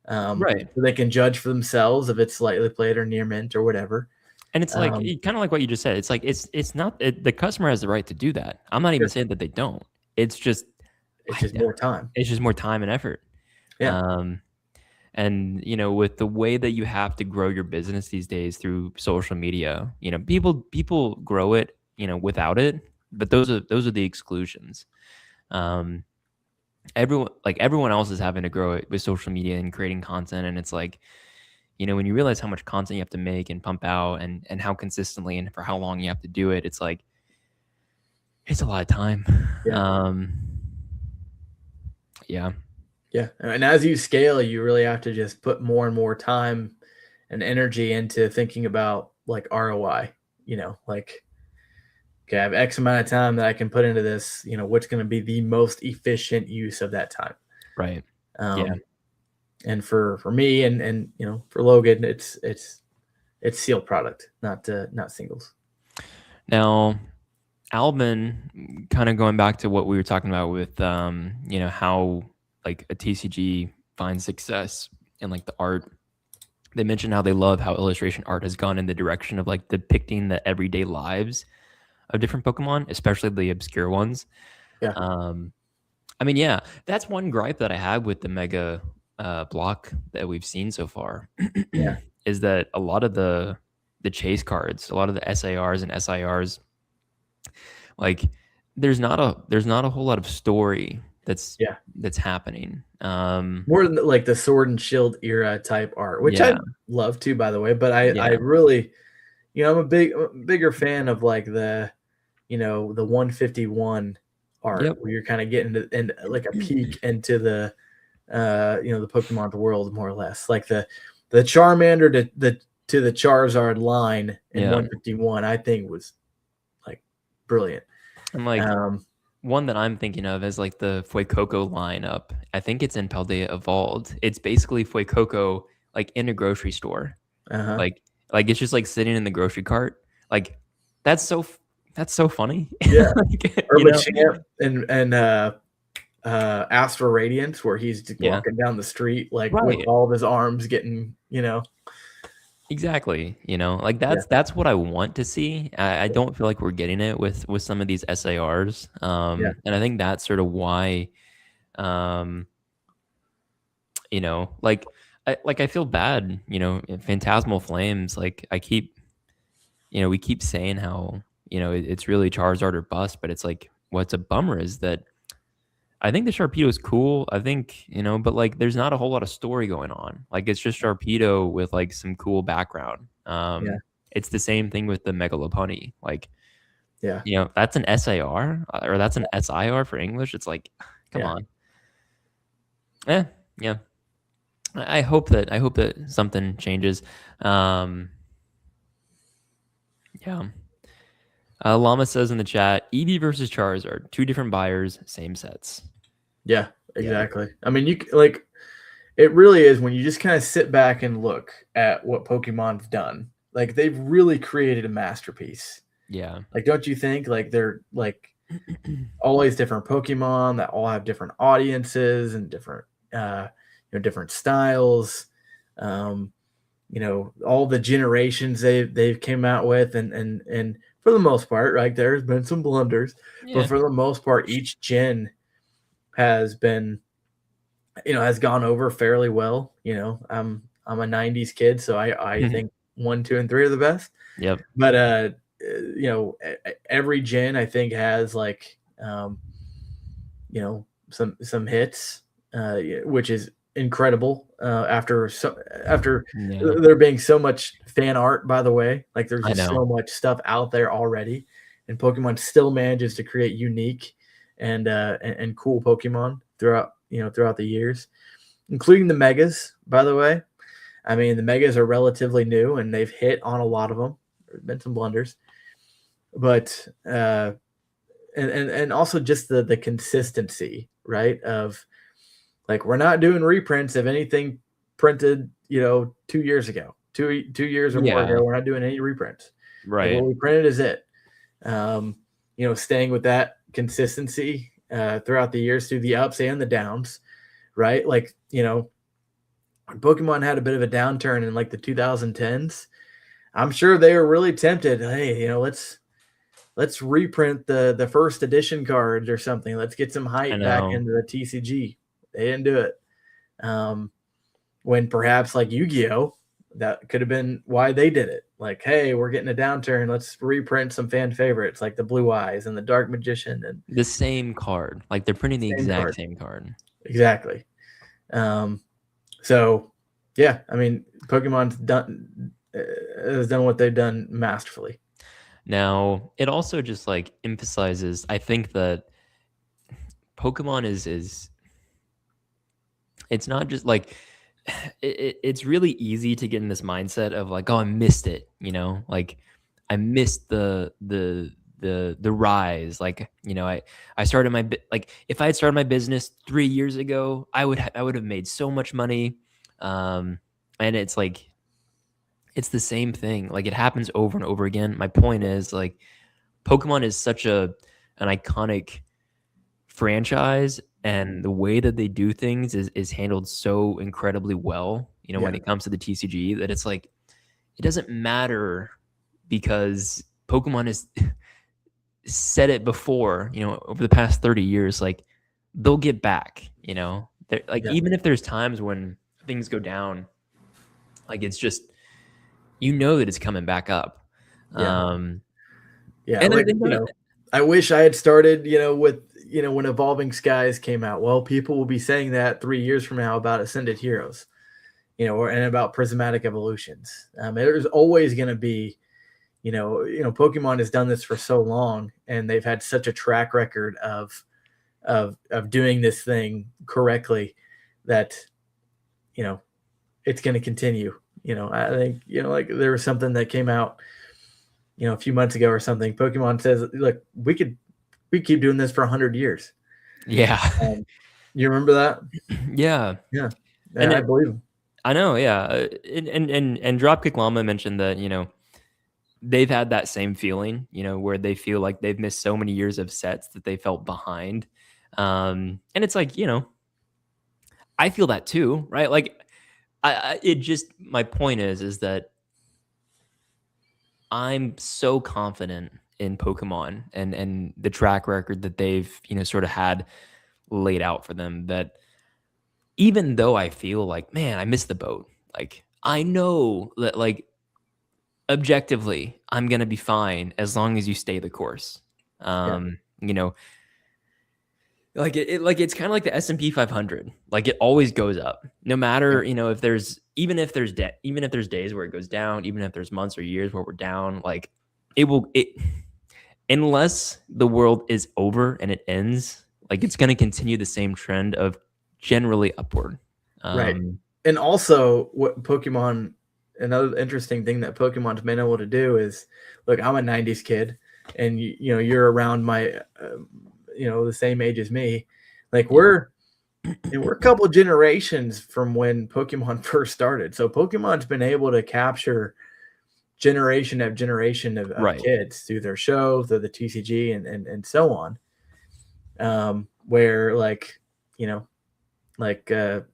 so they can judge for themselves if it's slightly played or near mint or whatever. And it's like kind of like what you just said. It's like it's not the customer has the right to do that. I'm not even saying that they don't. It's just more time. It's just more time and effort. And with the way that you have to grow your business these days through social media, people grow it, without it, but those are the exclusions. Everyone else is having to grow it with social media and creating content, and it's like, when you realize how much content you have to make and pump out and how consistently and for how long you have to do it, it's like, it's a lot of time. Yeah. Yeah, and as you scale, you really have to just put more and more time and energy into thinking about like ROI. Like, okay, I have X amount of time that I can put into this. What's going to be the most efficient use of that time? Right. Yeah. Um, and for me and for Logan, it's sealed product, not singles. Now, Albin, kind of going back to what we were talking about with, how like a TCG finds success in like the art. They mentioned how they love how illustration art has gone in the direction of like depicting the everyday lives of different Pokemon, especially the obscure ones. Yeah, Um, I mean, yeah, that's one gripe that I have with the Mega block that we've seen so far, yeah, is that a lot of the chase cards, a lot of the SARs and SIRs, like there's not a whole lot of story that's yeah. that's happening. More than like the Sword and Shield era type art, which I Yeah, love too, by the way. But I yeah, really, I'm a bigger fan of like the 151 art yep, where you're kind of getting into like a peek into the Pokemon's world more or less. Like the Charmander to the Charizard line in yeah. 151, I think was like brilliant. And like Um, one that I'm thinking of is like the Fuecoco lineup. I think it's in Paldea Evolved. It's basically Fuecoco like in a grocery store. uh-huh. Like like it's just like sitting in the grocery cart. Like that's so that's so funny. Yeah. Like, Or Machamp and Astral Radiance, where he's just Yeah. walking down the street like with Right. all of his arms getting. Exactly. Like Yeah, that's what I want to see. I don't feel like we're getting it with some of these SARs. yeah, And I think that's sort of why like I feel bad, in Phantasmal Flames, like we keep saying how, it's really Charizard or bust, but it's like what's a bummer is that I think the Sharpedo is cool. I think, but like there's not a whole lot of story going on. Like it's just Sharpedo with like some cool background. yeah, It's the same thing with the Megalopony. Like, yeah, that's an SAR or that's an SIR for English. It's like, come yeah, on. Eh, yeah. I hope that something changes. Um, yeah. Llama says in the chat, Eevee versus Charizard, two different buyers, same sets. yeah, Yeah. exactly. I mean, like it really is when you just kind of sit back and look at what Pokemon's done. Like they've really created a masterpiece. Yeah. Like, don't you think? Like they're like all these different Pokemon that all have different audiences and uh, different styles. Um, all the generations they've came out with, and for the most part, right, there's been some blunders, but Yeah. for the most part, each gen has been, has gone over fairly well. I'm a '90s kid, so I think 1, 2, and 3 are the best. Yep. But every gen I think has like some hits, which is incredible. After Yeah. there being so much fan art, by the way, like there's I just know. so much stuff out there already, and Pokemon still manages to create unique and cool Pokemon throughout the years, including the megas. By the way, I mean the megas are relatively new and they've hit on a lot of them. There's been some blunders, but and also just the consistency, right? Of like we're not doing reprints of anything printed, 2 years ago, 2 years or more Yeah. ago. We're not doing any reprints. Like Right. what we printed is it. Staying with that consistency throughout the years, through the ups and the downs, right? Like Pokemon had a bit of a downturn in like the 2010s. I'm sure they were really tempted. Hey, let's reprint the first edition cards or something. Let's get some I hype back know. into the TCG. They didn't do it. Um, when perhaps like Yu-Gi-Oh, that could have been why they did it. Like, hey, we're getting a downturn. Let's reprint some fan favorites like the Blue Eyes and the Dark Magician and The same card. Like they're printing the same exact card. same card. Exactly. So yeah, I mean, Pokemon's has done what they've done masterfully. Now, it also just like emphasizes, I think that Pokemon is it's not just like it's really easy to get in this mindset of like, oh, I missed it, you know, like I missed the rise. Like, you know, I started like if I had started my business 3 years ago, I would have made so much money. And it's like it's the same thing. Like it happens over and over again. My point is like Pokemon is such an iconic franchise, and the way that they do things is handled so incredibly well, you know, when Yeah. it comes to the TCG, that it's like it doesn't matter because Pokemon has said it before, you know, over the past 30 years, like they'll get back, you know. They're, like Yeah. even if there's times when things go down, like it's just you know that it's coming back up. Yeah. Um Yeah. and I Like, think that I wish I had started, with, when Evolving Skies came out. Well, people will be saying that 3 years from now about Ascended Heroes, and about Prismatic Evolutions. There's always going to be, Pokemon has done this for so long, and they've had such a track record of doing this thing correctly that, you know, it's going to continue. I think, like there was something that came out, a few months ago or something. Pokemon says, look, we keep doing this for 100 years. yeah. Um, you remember that? Yeah. Yeah, And yeah, I believe him. I know, yeah. And Dropkick Llama mentioned that, you know, they've had that same feeling, you know, where they feel like they've missed so many years of sets that they felt behind. And it's like, you know, I feel that too, right? Like it just my point is that I'm so confident in Pokemon and the track record that they've, you know, sort of had laid out for them, that even though I feel like, man, I missed the boat. Like I know that like objectively I'm gonna be fine as long as you stay the course. Yeah, You know, like like it's kind of like the S&P 500. Like it always goes up. No yeah, matter, you know, if there's even if there's debt, even if there's days where it goes down, even if there's months or years where we're down, like it unless the world is over and it ends, like it's going to continue the same trend of generally upward. right. Um And also, what Pokemon, another interesting thing that Pokemon's been able to do is, look, I'm a '90s kid, and you're around my, the same age as me. Like yeah. we're a couple generations from when Pokemon first started. So Pokemon's been able to capture generation after generation of Right. kids through their show, through the TCG, and so on. Where like, you know, like Digimon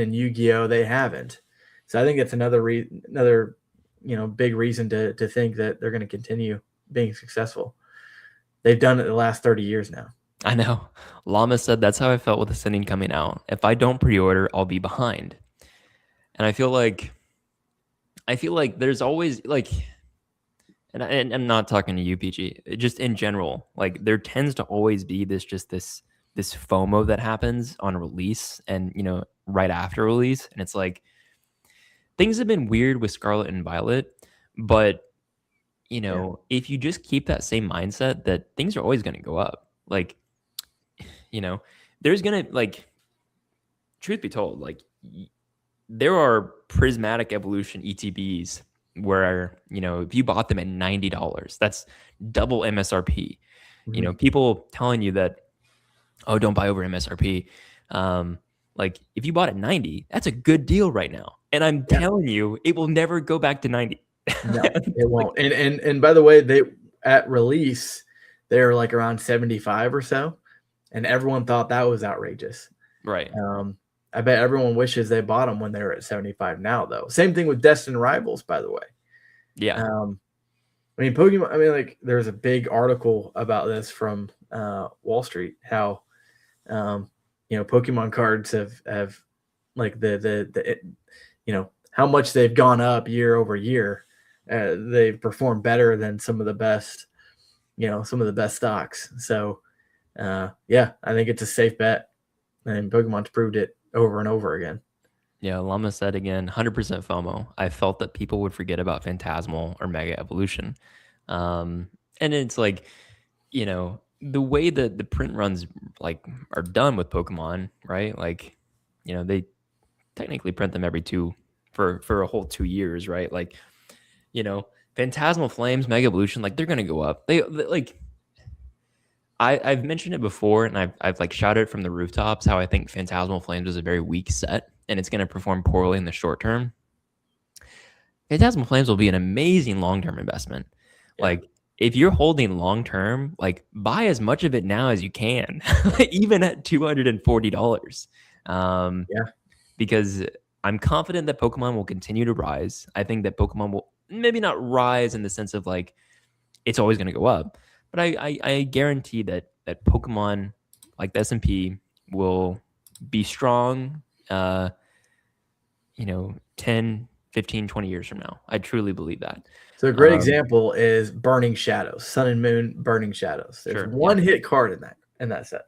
and Yu-Gi-Oh, they haven't. So I think it's another big reason to think that they're going to continue being successful. They've done it the last 30 years now. I know. Llama said that's how I felt with Ascending coming out. If I don't pre-order, I'll be behind. And I feel like there's always like and I'm not talking to you, PG, just in general, like there tends to always be this FOMO that happens on release and, you know, right after release. And it's like things have been weird with Scarlet and Violet, but you Yeah. know, if you just keep that same mindset that things are always going to go up, like, you know, there's going to like, truth be told, like there are prismatic evolution ETBs where, you know, if you bought them at $90, that's double MSRP. You know, Mhm. people telling you that, oh, don't buy over MSRP. Like if you bought at 90, that's a good deal right now. And I'm Yeah. telling you, it will never go back to 90. No, it Like, won't. And by the way, they at release they're like around 75 or so, and everyone thought that was outrageous. right. I bet everyone wishes they bought them when they were at 75 now, though. Same thing with Destined Rivals, by the way. Yeah. I mean, Pokemon. I mean, like, there's a big article about this from Wall Street. How Pokemon cards have like how much they've gone up year over year. They've performed better than some of the best stocks. So, yeah, I think it's a safe bet, and Pokemon's proved it over and over again. Yeah. Llama said again, 100% FOMO. I felt that people would forget about Phantasmal or Mega Evolution. And it's like, you know, the way that the print runs like are done with Pokemon, right? Like, they technically print them every two for a whole 2 years, right? Like, you know, Phantasmal Flames, Mega Evolution, like they're gonna go up. They like I've mentioned it before, and I've like shouted it from the rooftops how I think Phantasmal Flames is a very weak set, and it's gonna perform poorly in the short term. Phantasmal Flames will be an amazing long term investment. Yeah. Like if you're holding long term, like buy as much of it now as you can, even at $240. Um, Yeah. because I'm confident that Pokemon will continue to rise. I think that Pokemon will maybe not rise in the sense of like it's always going to go up, but I guarantee that Pokemon like the S&P will be strong. 10, 15, 20 years from now. I truly believe that. So a great example is Burning Shadows, Sun and Moon Burning Shadows. There's Sure. one hit card in that set.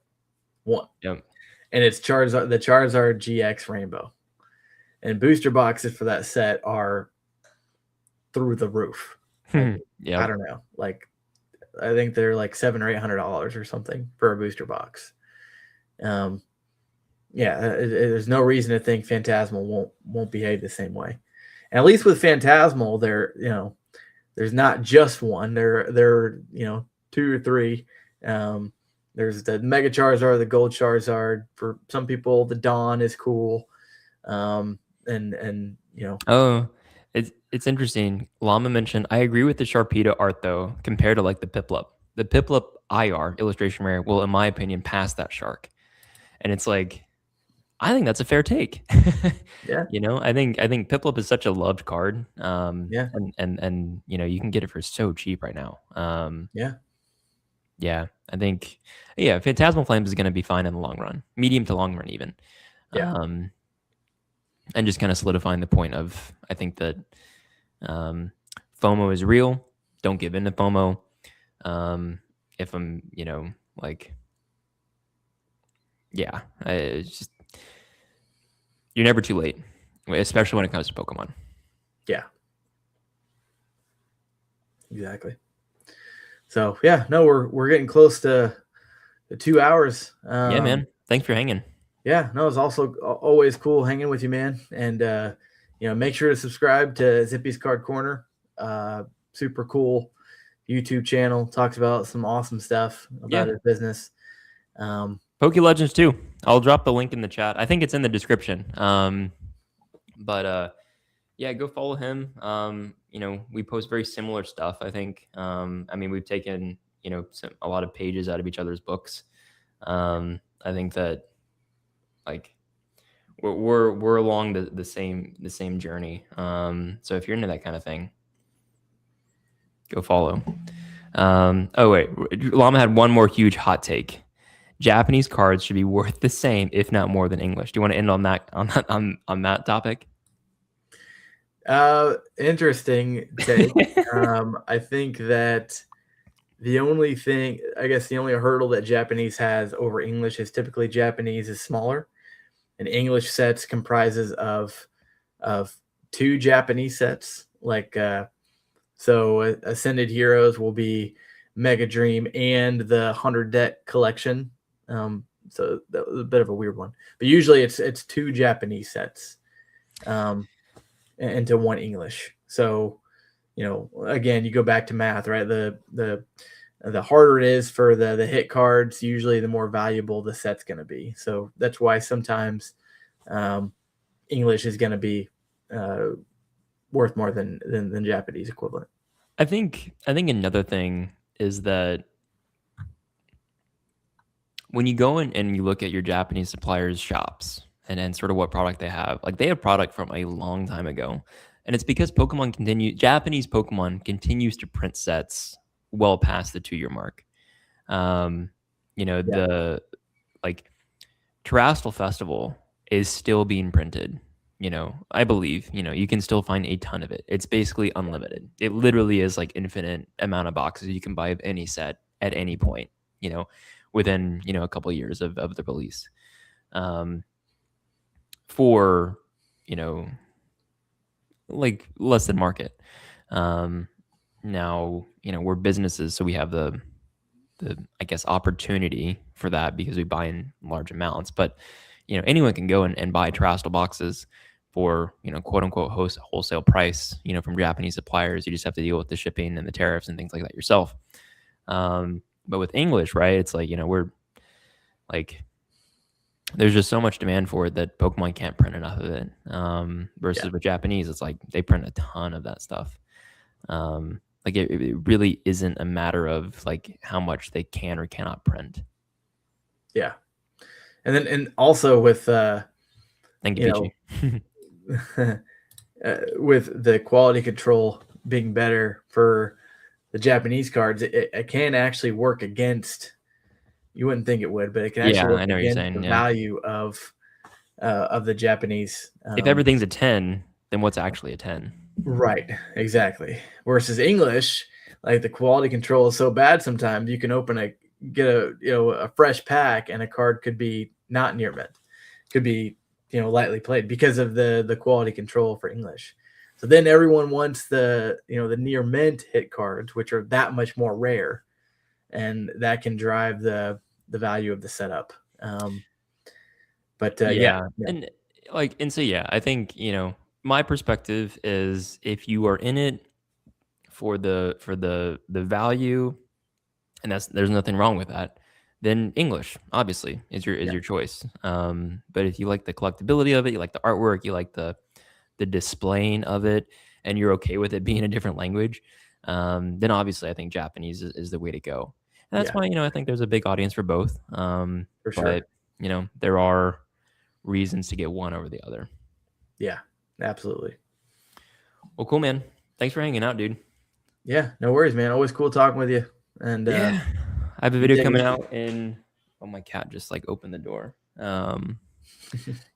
One. Yep. And it's Charizard, the Charizard GX Rainbow. And booster boxes for that set are through the roof. Like, Yep. I don't know. Like I think they're like $700 or $800 or something for a booster box. There's no reason to think Phantasmal won't behave the same way. And at least with Phantasmal, there's not just one. There two or three. There's the Mega Charizard, the Gold Charizard. For some people, the Dawn is cool. Oh, it's interesting. Llama mentioned I agree with the Sharpedo art though, compared to like the Piplup. The Piplup IR illustration rare will, in my opinion, pass that shark. And it's like, I think that's a fair take. Yeah. I think Piplup is such a loved card. Yeah. And you can get it for so cheap right now. Yeah. Yeah, I think Phantasmal Flames is going to be fine in the long run, medium to long run even. Yeah. And just kind of solidifying the point of I think that FOMO is real. Don't give in to FOMO. If I'm, it's just you're never too late, especially when it comes to Pokemon. Yeah. Exactly. So yeah, no, we're getting close to the 2 hours. Yeah, man. Thanks for hanging. Yeah, no, it's also always cool hanging with you, man. And make sure to subscribe to Zippy's Card Corner. Super cool YouTube channel. Talks about some awesome stuff about his business. PokeLegends too. I'll drop the link in the chat. I think it's in the description. But go follow him. We post very similar stuff. I think. We've taken a lot of pages out of each other's books. I think that like we're along the same journey. So if you're into that kind of thing, go follow. Oh wait, Llama had one more huge hot take. Japanese cards should be worth the same, if not more, than English. Do you want to end on that topic? Interesting take. I think that the only hurdle that Japanese has over English is typically Japanese is smaller, and English sets comprises of two Japanese sets. So Ascended Heroes will be Mega Dream and the 100 deck collection. So that was a bit of a weird one, but usually it's two Japanese sets into one English. So, again, you go back to math, right? The harder it is for the hit cards, usually the more valuable the set's going to be. So that's why sometimes English is going to be worth more than Japanese equivalent. I think another thing is that when you go in and you look at your Japanese suppliers' shops and sort of what product they have, like they have product from a long time ago. And it's because Japanese Pokemon continues to print sets well past the 2-year mark. The Terrestrial Festival is still being printed. I believe, you can still find a ton of it. It's basically unlimited. It literally is like infinite amount of boxes you can buy of any set at any point, within, a couple of years of the release. For, like less than market. Now, we're businesses, so we have the I guess opportunity for that because we buy in large amounts. But anyone can go and buy Terrestrial boxes for quote unquote wholesale price from Japanese suppliers. You just have to deal with the shipping and the tariffs and things like that yourself. But with English, right, it's like we're like there's just so much demand for it that Pokemon can't print enough of it. Versus with Japanese, it's like they print a ton of that stuff. Like it really isn't a matter of like how much they can or cannot print. Yeah. And also with Thank you, Pichi. With the quality control being better for the Japanese cards, it can actually work against. You wouldn't think it would, but it can actually work I know what you're against saying. the Yeah. value of the Japanese. If everything's a 10, then what's actually a 10? Right, exactly. Versus English, like the quality control is so bad sometimes you can get a fresh pack and a card could be not near mint, could be lightly played because of the quality control for English. So then everyone wants the near mint hit cards, which are that much more rare, and that can drive the value of the setup. But yeah. And so yeah, I think my perspective is if you are in it for the value, and there's nothing wrong with that, then English obviously is your choice. But if you like the collectability of it, you like the artwork, you like the displaying of it, and you're okay with it being a different language, then obviously I think Japanese is the way to go. And that's why I think there's a big audience for both. For sure. But there are reasons to get one over the other. Yeah, absolutely. Well, cool, man. Thanks for hanging out, dude. Yeah, no worries, man. Always cool talking with you. And I have a video coming out in. Oh, my cat just like opened the door.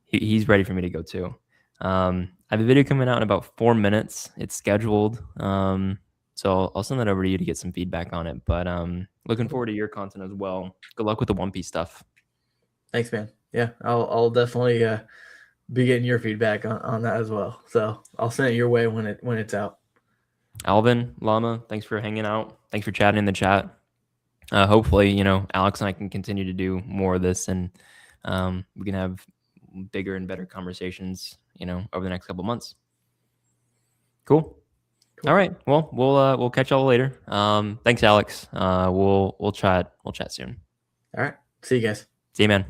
He's ready for me to go too. I have a video coming out in about 4 minutes. It's scheduled. So I'll send that over to you to get some feedback on it. But looking forward to your content as well. Good luck with the One Piece stuff. Thanks, man. Yeah, I'll definitely be getting your feedback on that as well. So I'll send it your way when it's out. Alvin, Llama, thanks for hanging out. Thanks for chatting in the chat. Hopefully, Alex and I can continue to do more of this, and we can have bigger and better conversations, over the next couple months. Cool. All right. Well, we'll catch y'all later. Thanks, Alex. We'll chat soon. All right. See you guys. See you, man.